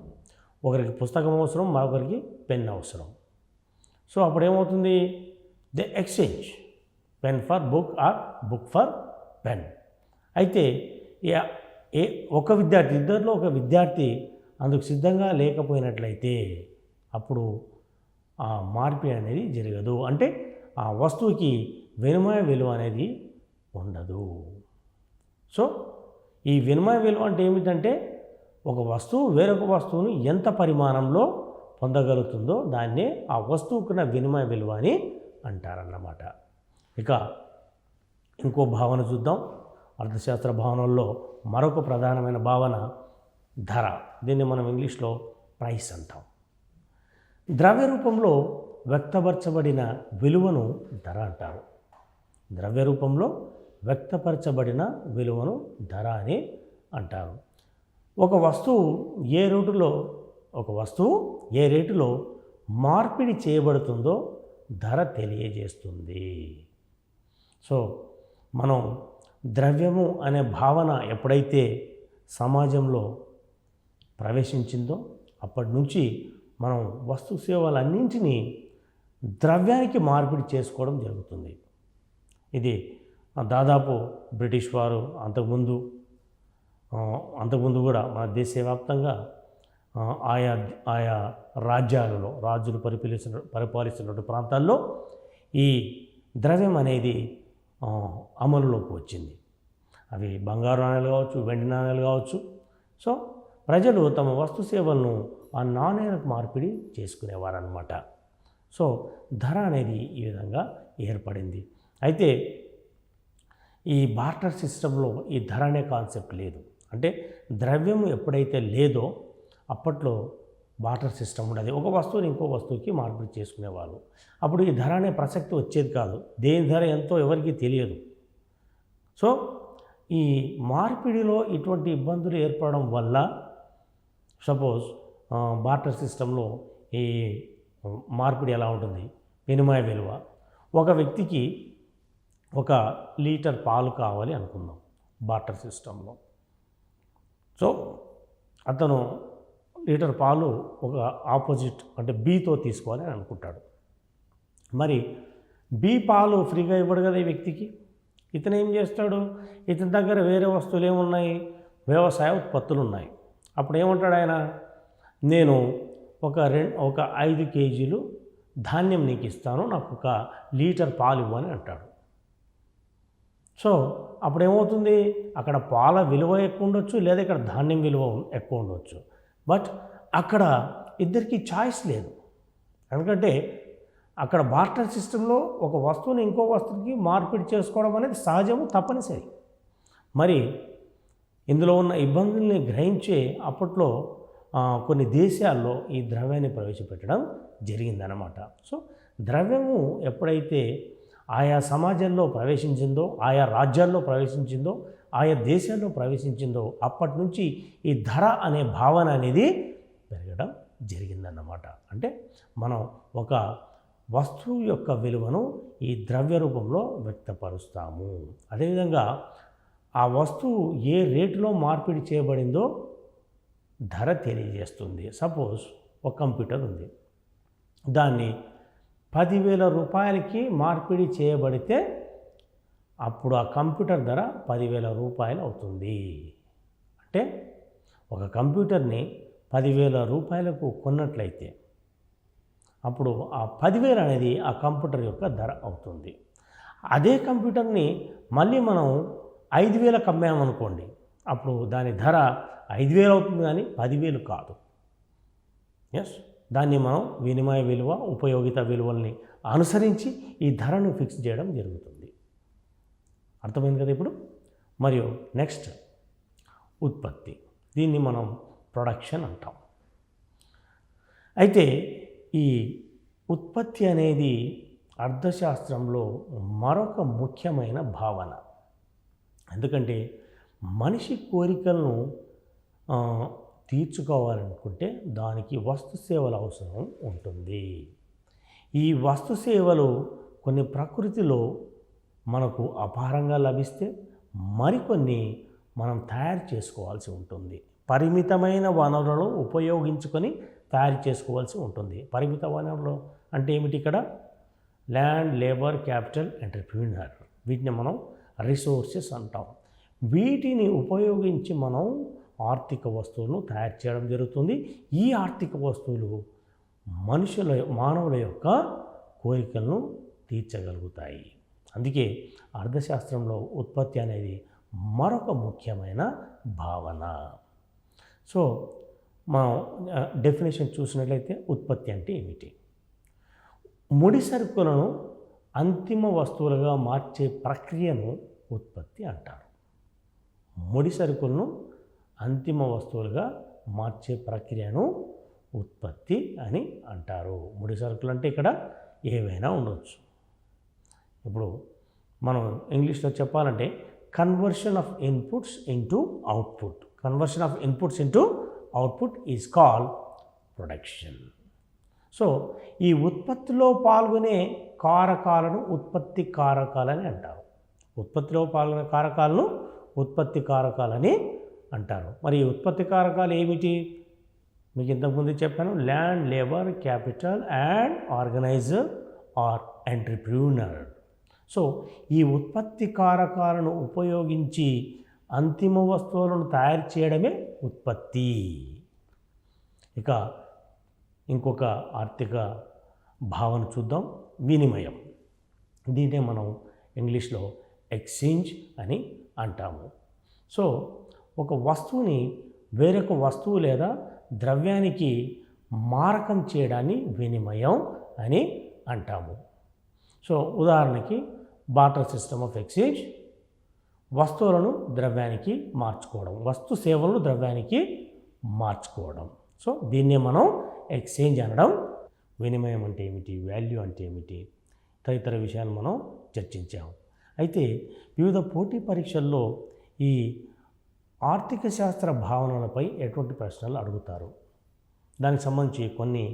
ఒకరికి పుస్తకం అవసరం, మరొకరికి పెన్ అవసరం. సో అప్పుడు ఏమవుతుంది? They exchange pen for book or book for pen. అయితే ఒక విద్యార్థి, ఇద్దరిలో ఒక విద్యార్థి అందుకు సిద్ధంగా లేకపోయినట్లయితే అప్పుడు ఆ మార్పిడి అనేది జరగదు. అంటే ఆ వస్తువుకి వినిమయ విలువ అనేది ఉండదు. సో ఈ వినిమయ విలువ అంటే ఏమిటంటే ఒక వస్తువు వేరొక వస్తువును ఎంత పరిమాణంలో పొందగలుగుతుందో దాన్నే ఆ వస్తువుకున్న వినిమయ విలువ అని అంటారన్నమాట. ఇక ఇంకో భావన చూద్దాం. అర్థశాస్త్ర భావనల్లో మరొక ప్రధానమైన భావన ధర. దీన్ని మనం ఇంగ్లీష్లో ప్రైస్ అంటాం. ద్రవ్య రూపంలో వ్యక్తపరచబడిన విలువను ధర అంటారు. ద్రవ్య రూపంలో వ్యక్తపరచబడిన విలువను ధర అని అంటారు. ఒక వస్తువు ఏ రేటులో మార్పిడి చేయబడుతుందో ధర తెలియజేస్తుంది. సో మనం ద్రవ్యము అనే భావన ఎప్పుడైతే సమాజంలో ప్రవేశించిందో అప్పటి నుంచి మనం వస్తు సేవలన్నింటినీ ద్రవ్యానికి మార్పిడి చేసుకోవడం జరుగుతుంది. ఇది దాదాపు బ్రిటిష్ వారు అంతకుముందు కూడా మన దేశవ్యాప్తంగా ఆయా రాజ్యాలలో రాజులు పరిపాలిస్తున్న ప్రాంతాల్లో ఈ ద్రవ్యం అనేది అమలులోకి వచ్చింది. అవి బంగారు నాణ్యాలు కావచ్చు, వెండి నాణ్యాలు కావచ్చు. సో ప్రజలు తమ వస్తు సేవలను ఆ నాణ్యాలకు మార్పిడి చేసుకునేవారన్నమాట. సో ధర అనేది ఈ విధంగా ఏర్పడింది. అయితే ఈ బార్టర్ సిస్టంలో ఈ ధర అనే కాన్సెప్ట్ లేదు. అంటే ద్రవ్యం ఎప్పుడైతే లేదో అప్పట్లో బార్టర్ సిస్టమ్ ఉండేది. ఒక వస్తువుని ఇంకో వస్తువుకి మార్పిడి చేసుకునేవాళ్ళు. అప్పుడు ఈ ధర అనే ప్రసక్తి వచ్చేది కాదు. దేని ధర ఎంతో ఎవరికీ తెలియదు. సో ఈ మార్పిడిలో ఇటువంటి ఇబ్బందులు ఏర్పడడం వల్ల సపోజ్ బార్టర్ సిస్టంలో ఈ మార్పిడి ఎలా ఉంటుంది? వినిమయ విలువ. ఒక వ్యక్తికి 1 లీటర్ పాలు కావాలి అనుకుందాం బార్టర్ సిస్టంలో. సో అతను లీటర్ పాలు ఒక ఆపోజిట్ అంటే బీతో తీసుకోవాలని అనుకుంటాడు. మరి బీ పాలు ఫ్రీగా ఇవ్వడు కదా ఈ వ్యక్తికి. ఇతను ఏం చేస్తాడు? ఇతని దగ్గర వేరే వస్తువులు ఏమున్నాయి? వ్యవసాయ ఉత్పత్తులు ఉన్నాయి. అప్పుడు ఏమంటాడు ఆయన, నేను ఒక 5 కేజీలు ధాన్యం నీకు ఇస్తాను, నాకు 1 లీటర్ పాలు ఇవ్వని అంటాడు. సో అప్పుడు ఏమవుతుంది, అక్కడ పాల విలువ ఎక్కువ ఉండొచ్చు, లేదా ఇక్కడ ధాన్యం విలువ ఎక్కువ ఉండొచ్చు. బట్ అక్కడ ఇద్దరికీ చాయిస్ లేదు. ఎందుకంటే అక్కడ బార్టర్ సిస్టంలో ఒక వస్తువుని ఇంకో వస్తువుకి మార్పిడి చేసుకోవడం అనేది సహజము, తప్పనిసరి. మరి ఇందులో ఉన్న ఇబ్బందుల్ని గ్రహించే అప్పట్లో కొన్ని దేశాల్లో ఈ ద్రవ్యాన్ని ప్రవేశపెట్టడం జరిగిందనమాట. సో ద్రవ్యము ఎప్పుడైతే ఆయా సమాజంలో ప్రవేశించిందో, ఆయా రాజ్యాల్లో ప్రవేశించిందో, ఆయా దేశాల్లో ప్రవేశించిందో, అప్పటి నుంచి ఈ ధర అనే భావన అనేది పెరగడం జరిగిందన్నమాట. అంటే మనం ఒక వస్తువు యొక్క విలువను ఈ ద్రవ్య రూపంలో వ్యక్తపరుస్తాము. అదేవిధంగా ఆ వస్తువు ఏ రేటులో మార్పిడి చేయబడిందో ధర తెలియజేస్తుంది. సపోజ్ ఒక కంప్యూటర్ ఉంది, దాన్ని 10,000 రూపాయలకి మార్పిడి చేయబడితే అప్పుడు ఆ కంప్యూటర్ ధర 10,000 రూపాయలు అవుతుంది. అంటే ఒక కంప్యూటర్ని 10,000 రూపాయలకు కొన్నట్లయితే అప్పుడు ఆ 10,000 అనేది ఆ కంప్యూటర్ యొక్క ధర అవుతుంది. అదే కంప్యూటర్ని మళ్ళీ మనం 5,000కి అమ్మామనుకోండి, అప్పుడు దాని ధర 5,000 అవుతుంది, కానీ 10,000 కాదు. ఎస్, దాన్ని మనం వినిమయ విలువ, ఉపయోగిత విలువల్ని అనుసరించి ఈ ధరను ఫిక్స్ చేయడం జరుగుతుంది. అర్థమైంది కదా ఇప్పుడు. మరియు నెక్స్ట్ ఉత్పత్తి, దీన్ని మనం ప్రొడక్షన్ అంటాం. అయితే ఈ ఉత్పత్తి అనేది అర్థశాస్త్రంలో మరొక ముఖ్యమైన భావన. ఎందుకంటే మనిషి కోరికలను తీర్చుకోవాలనుకుంటే దానికి వస్తు సేవల అవసరం ఉంటుంది. ఈ వస్తు సేవలు కొన్ని ప్రకృతిలో మనకు అపారంగా లభిస్తే మరికొన్ని మనం తయారు చేసుకోవాల్సి ఉంటుంది. పరిమితమైన వనరులను ఉపయోగించుకొని తయారు చేసుకోవాల్సి ఉంటుంది. పరిమిత వనరులు అంటే ఏమిటి? ఇక్కడ ల్యాండ్, లేబర్, క్యాపిటల్, ఎంటర్‌ప్రెన్యూర్, వీటిని మనం రిసోర్సెస్ అంటాం. వీటిని ఉపయోగించి మనం ఆర్థిక వస్తువులను తయారు చేయడం జరుగుతుంది. ఈ ఆర్థిక వస్తువులు మానవుల యొక్క కోరికలను తీర్చగలుగుతాయి. అందుకే అర్థశాస్త్రంలో ఉత్పత్తి అనేది మరొక ముఖ్యమైన భావన. సో మనం డెఫినేషన్ చూసినట్లయితే ఉత్పత్తి అంటే ఏమిటి? ముడి సరుకులను అంతిమ వస్తువులుగా మార్చే ప్రక్రియను ఉత్పత్తి అంటారు. ముడి సరుకులను అంతిమ వస్తువులుగా మార్చే ప్రక్రియను ఉత్పత్తి అని అంటారు. ముడి సరుకులు అంటే ఇక్కడ ఏవైనా ఉండవచ్చు. ఇప్పుడు మనం ఇంగ్లీష్లో చెప్పాలంటే conversion of inputs into output. Conversion of inputs into output is called production. So ఈ ఉత్పత్తిలో పాల్గొనే కారకాలను ఉత్పత్తి కారకాలని అంటారు. ఉత్పత్తిలో పాల్గొనే కారకాలను ఉత్పత్తి కారకాలని అంటారు. మరి ఈ ఉత్పత్తి కారకాలు ఏమిటి? మీకు ఇంతకుముందు చెప్పాను, land, labour, capital and organiser or entrepreneur. So ఈ ఉత్పత్తి కారకాలను ఉపయోగించి అంతిమ వస్తువులను తయారు చేయడమే ఉత్పత్తి. ఇక ఇంకొక ఆర్థిక భావన చూద్దాం, వినిమయం. దీన్నే మనం ఇంగ్లీష్లో ఎక్స్చేంజ్ అని అంటాము. సో ఒక వస్తువుని వేరొక వస్తువు లేదా ద్రవ్యానికి మారకం చేయడాన్ని వినిమయం అని అంటాము. సో ఉదాహరణకి బార్టర్ సిస్టమ్ ఆఫ్ ఎక్స్చేంజ్, వస్తువులను ద్రవ్యానికి మార్చుకోవడం, వస్తు సేవలను ద్రవ్యానికి మార్చుకోవడం. సో దీన్నే మనం ఎక్స్చేంజ్ అనడం. వినిమయం అంటే ఏమిటి, వాల్యూ అంటే ఏమిటి, తదితర విషయాలు మనం చర్చించాము. అయితే వివిధ పోటీ పరీక్షల్లో ఈ ఆర్థిక శాస్త్ర భావనలపై ఎటువంటి ప్రశ్నలు అడుగుతారు, దానికి సంబంధించి కొన్ని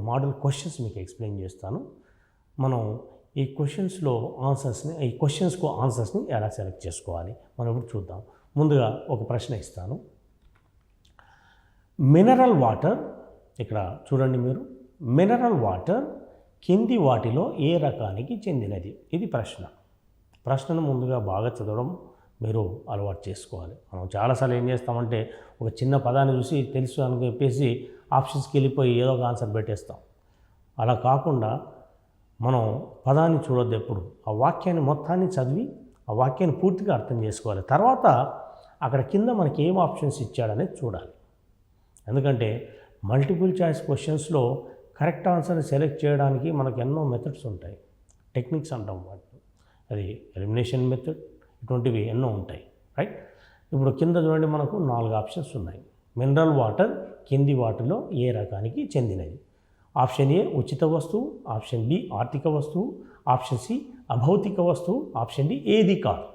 మోడల్ క్వశ్చన్స్ మీకు ఎక్స్ప్లెయిన్ చేస్తాను. మనం ఈ క్వశ్చన్స్కు ఆన్సర్స్ని ఎలా సెలెక్ట్ చేసుకోవాలి మనం ఇప్పుడు చూద్దాం. ముందుగా ఒక ప్రశ్న ఇస్తాను. మినరల్ వాటర్, ఇక్కడ చూడండి మీరు, మినరల్ వాటర్ కింది వాటిలో ఏ రకానికి చెందినది? ఇది ప్రశ్న. ప్రశ్నను ముందుగా బాగా చదవడం మీరు అలవాటు చేసుకోవాలి. మనం చాలాసార్లు ఏం చేస్తామంటే ఒక చిన్న పదాన్ని చూసి తెలుసు అని చెప్పేసి ఆప్షన్స్కి వెళ్ళిపోయి ఏదో ఒక ఆన్సర్ పెట్టేస్తాం. అలా కాకుండా మనం పదాన్ని చూడొద్దు, ఎప్పుడు ఆ వాక్యాన్ని మొత్తాన్ని చదివి ఆ వాక్యాన్ని పూర్తిగా అర్థం చేసుకోవాలి. తర్వాత అక్కడ కింద మనకి ఏం ఆప్షన్స్ ఇచ్చాడనేది చూడాలి. ఎందుకంటే మల్టిపుల్ చాయిస్ క్వశ్చన్స్లో కరెక్ట్ ఆన్సర్ని సెలెక్ట్ చేయడానికి మనకు ఎన్నో మెథడ్స్ ఉంటాయి, టెక్నిక్స్ అంటాం వాటిని. అది ఎలిమినేషన్ మెథడ్, ఇటువంటివి ఎన్నో ఉంటాయి, రైట్. ఇప్పుడు కింద చూడండి, మనకు 4 ఆప్షన్స్ ఉన్నాయి. మినరల్ వాటర్ కింది వాటిలో ఏ రకానికి చెందినది? ఆప్షన్ ఏ ఉచిత వస్తువు, ఆప్షన్ బి ఆర్థిక వస్తువు, ఆప్షన్ సి అభౌతిక వస్తువు, ఆప్షన్ డి ఏది కాదు.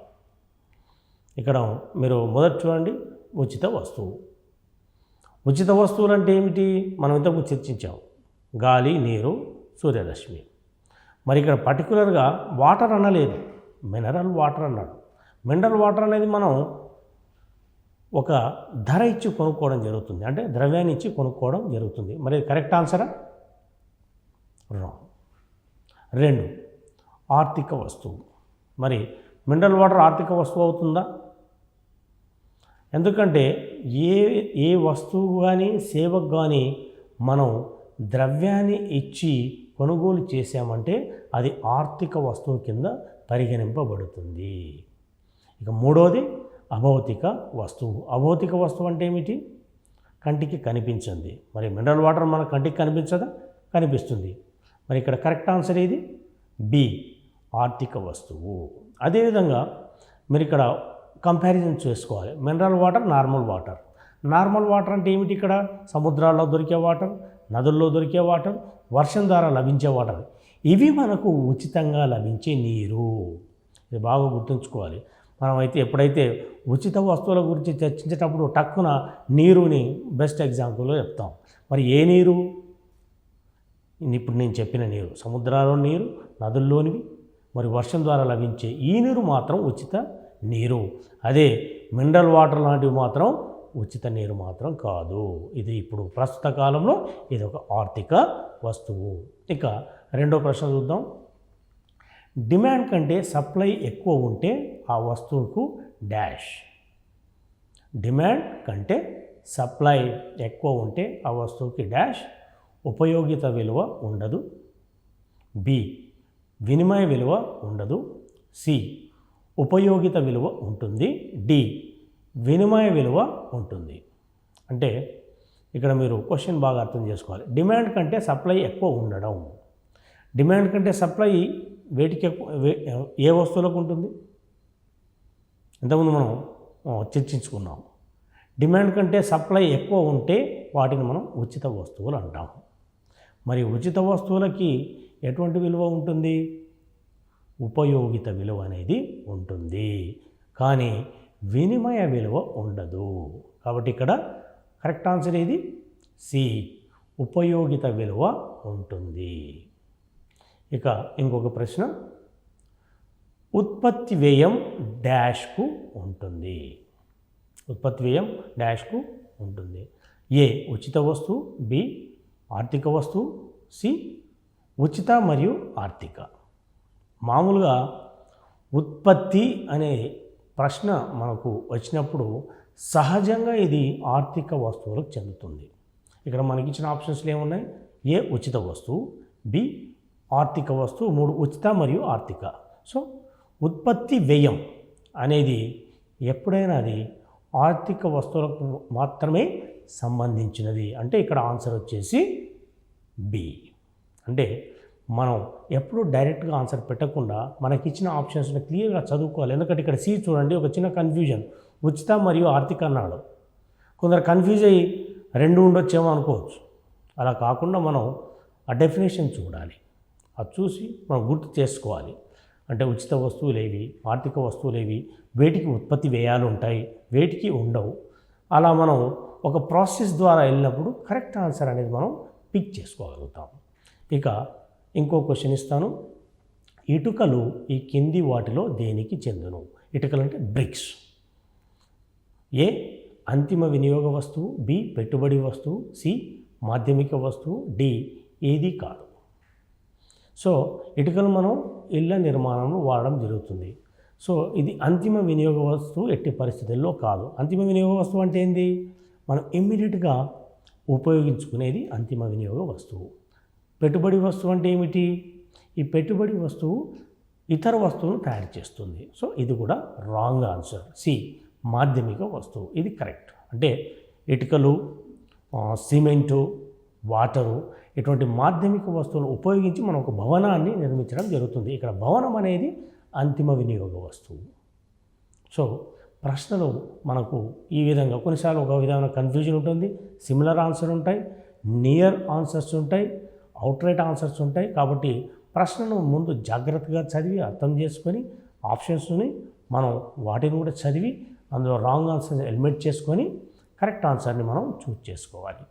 ఇక్కడ మీరు మొదట చూడండి, ఉచిత వస్తువు. ఉచిత వస్తువులు అంటే ఏమిటి? మనం ఇంతకు చర్చించాం, గాలి, నీరు, సూర్యరశ్మి. మరి ఇక్కడ పర్టికులర్గా వాటర్ అనలేదు, మినరల్ వాటర్ అన్నాడు. మినరల్ వాటర్ అనేది మనం ఒక ధర ఇచ్చి కొనుక్కోవడం జరుగుతుంది, అంటే ద్రవ్యాన్ని ఇచ్చి కొనుక్కోవడం జరుగుతుంది. మరి కరెక్ట్ ఆన్సరా? రాంగ్. 2 ఆర్థిక వస్తువు. మరి మినరల్ వాటర్ ఆర్థిక వస్తువు అవుతుందా? ఎందుకంటే ఏ వస్తువు కానీ సేవకు కానీ మనం ద్రవ్యాన్ని ఇచ్చి కొనుగోలు చేసామంటే అది ఆర్థిక వస్తువు కింద పరిగణింపబడుతుంది. ఇక 3వది అభౌతిక వస్తువు. అభౌతిక వస్తువు అంటే ఏమిటి? కంటికి కనిపించింది. మరి మినరల్ వాటర్ మన కంటికి కనిపించదా? కనిపిస్తుంది. మరి ఇక్కడ కరెక్ట్ ఆన్సర్ ఏది? బి ఆర్థిక వస్తువు. అదేవిధంగా మీరు ఇక్కడ కంపారిజన్ చేసుకోవాలి. Mineral water, normal water. Normal water అంటే ఏమిటి? ఇక్కడ సముద్రాల్లో దొరికే వాటర్, నదుల్లో దొరికే వాటర్, వర్షం ద్వారా లభించే వాటర్. ఇవి మనకు ఉచితంగా లభించే నీరు. ఇది బాగా గుర్తుంచుకోవాలి. మనమైతే ఎప్పుడైతే ఉచిత వస్తువుల గురించి చర్చించేటప్పుడు టక్కున నీరుని బెస్ట్ ఎగ్జాంపుల్లో చెప్తాం. మరి ఏ నీరు? ఇప్పుడు నేను చెప్పిన నీరు, సముద్రాల్లో నీరు, నదుల్లోనివి, మరి వర్షం ద్వారా లభించే ఈ నీరు మాత్రం ఉచిత నీరు. అదే మినరల్ వాటర్ లాంటివి మాత్రం ఉచిత నీరు మాత్రం కాదు. ఇది ఇప్పుడు ప్రస్తుత కాలంలో ఇది ఒక ఆర్థిక వస్తువు. ఇక 2వ ప్రశ్న చూద్దాం. డిమాండ్ కంటే సప్లై ఎక్కువ ఉంటే ఆ వస్తువుకు డాష్. డిమాండ్ కంటే సప్లై ఎక్కువ ఉంటే ఆ వస్తువుకి డాష్. ఉపయోగిత విలువ ఉండదు, బి వినిమయ విలువ ఉండదు, సి ఉపయోగిత విలువ ఉంటుంది, డి వినిమయ విలువ ఉంటుంది. అంటే ఇక్కడ మీరు క్వశ్చన్ బాగా అర్థం చేసుకోవాలి. డిమాండ్ కంటే సప్లై ఎక్కువ ఉండడం. డిమాండ్ కంటే సప్లై వేటికి ఎక్కువ, ఏ వస్తువులకు ఉంటుంది? ఇంతకుముందు మనం చర్చించుకున్నాం. డిమాండ్ కంటే సప్లై ఎక్కువ ఉంటే వాటిని మనం ఉచిత వస్తువులు అంటాము. మరి ఉచిత వస్తువులకి ఎటువంటి విలువ ఉంటుంది? ఉపయోగిత విలువ అనేది ఉంటుంది, కానీ వినిమయ విలువ ఉండదు. కాబట్టి ఇక్కడ కరెక్ట్ ఆన్సర్ ఏది? సి ఉపయోగిత విలువ ఉంటుంది. ఇక ఇంకొక ప్రశ్న, ఉత్పత్తి వ్యయం డాష్కు ఉంటుంది. ఉత్పత్తి వ్యయం డాష్కు ఉంటుంది. ఏ ఉచిత వస్తువు, బి ఆర్థిక వస్తువు, సి ఉచిత మరియు ఆర్థిక. మామూలుగా ఉత్పత్తి అనే ప్రశ్న మనకు వచ్చినప్పుడు సహజంగా ఇది ఆర్థిక వస్తువులకు చెందుతుంది. ఇక్కడ మనకి ఇచ్చిన ఆప్షన్స్లు ఏమున్నాయి? ఏ ఉచిత వస్తువు, బి ఆర్థిక వస్తువు, 3 ఉచిత మరియు ఆర్థిక. సో ఉత్పత్తి వ్యయం అనేది ఎప్పుడైనా అది ఆర్థిక వస్తువులకు మాత్రమే సంబంధించినది. అంటే ఇక్కడ ఆన్సర్ వచ్చేసి బి. అంటే మనం ఎప్పుడు డైరెక్ట్గా ఆన్సర్ పెట్టకుండా మనకిచ్చిన ఆప్షన్స్ని క్లియర్గా చదువుకోవాలి. ఎందుకంటే ఇక్కడ సి చూడండి, ఒక చిన్న కన్ఫ్యూజన్, ఉచిత మరియు ఆర్థిక అన్నాడు. కొందరు కన్ఫ్యూజ్ అయ్యి 2 ఉండొచ్చేమో అనుకోవచ్చు. అలా కాకుండా మనం ఆ డెఫినేషన్ చూడాలి, అది చూసి మనం గుర్తు చేసుకోవాలి. అంటే ఉచిత వస్తువులేవి, ఆర్థిక వస్తువులేవి, వేటికి ఉత్పత్తి వ్యయాలు ఉంటాయి, వేటికి ఉండవు. అలా మనం ఒక ప్రాసెస్ ద్వారా వెళ్ళినప్పుడు కరెక్ట్ ఆన్సర్ అనేది మనం పిక్ చేసుకోగలుగుతాం. ఇక ఇంకో క్వశ్చన్ ఇస్తాను. ఇటుకలు ఈ కింది వాటిలో దేనికి చెందును? ఇటుకలు అంటే బ్రిక్స్. ఏ అంతిమ వినియోగ వస్తువు, బి పెట్టుబడి వస్తువు, సి మాధ్యమిక వస్తువు, డి ఏది కాదు. సో ఇటుకలు మనం ఇళ్ళ నిర్మాణంలో వాడడం జరుగుతుంది. సో ఇది అంతిమ వినియోగ వస్తువు ఎట్టి పరిస్థితుల్లో కాదు. అంతిమ వినియోగ వస్తువు అంటే ఏంది? మనం ఇమ్మీడియట్గా ఉపయోగించుకునేది అంతిమ వినియోగ వస్తువు. పెట్టుబడి వస్తువు అంటే ఏమిటి? ఈ పెట్టుబడి వస్తువు ఇతర వస్తువును తయారు చేస్తుంది. సో ఇది కూడా రాంగ్ ఆన్సర్. సి, మాధ్యమిక వస్తువు. ఇది కరెక్ట్. అంటే ఇటుకలు, సిమెంటు, వాటరు ఇటువంటి మాధ్యమిక వస్తువులను ఉపయోగించి మనం ఒక భవనాన్ని నిర్మించడం జరుగుతుంది. ఇక్కడ భవనం అనేది అంతిమ వినియోగ వస్తువు. సో ప్రశ్నలు మనకు ఈ విధంగా కొన్నిసార్లు ఒక విధమైన కన్ఫ్యూజన్ ఉంటుంది, సిమిలర్ ఆన్సర్ ఉంటాయి, నియర్ ఆన్సర్స్ ఉంటాయి, అవుట్రైట్ ఆన్సర్స్ ఉంటాయి. కాబట్టి ప్రశ్నను ముందు జాగ్రత్తగా చదివి అర్థం చేసుకొని ఆప్షన్స్ని మనం వాటిని కూడా చదివి అందులో రాంగ్ ఆన్సర్ని ఎలిమినేట్ చేసుకొని కరెక్ట్ ఆన్సర్ని మనం చూస్ చేసుకోవాలి.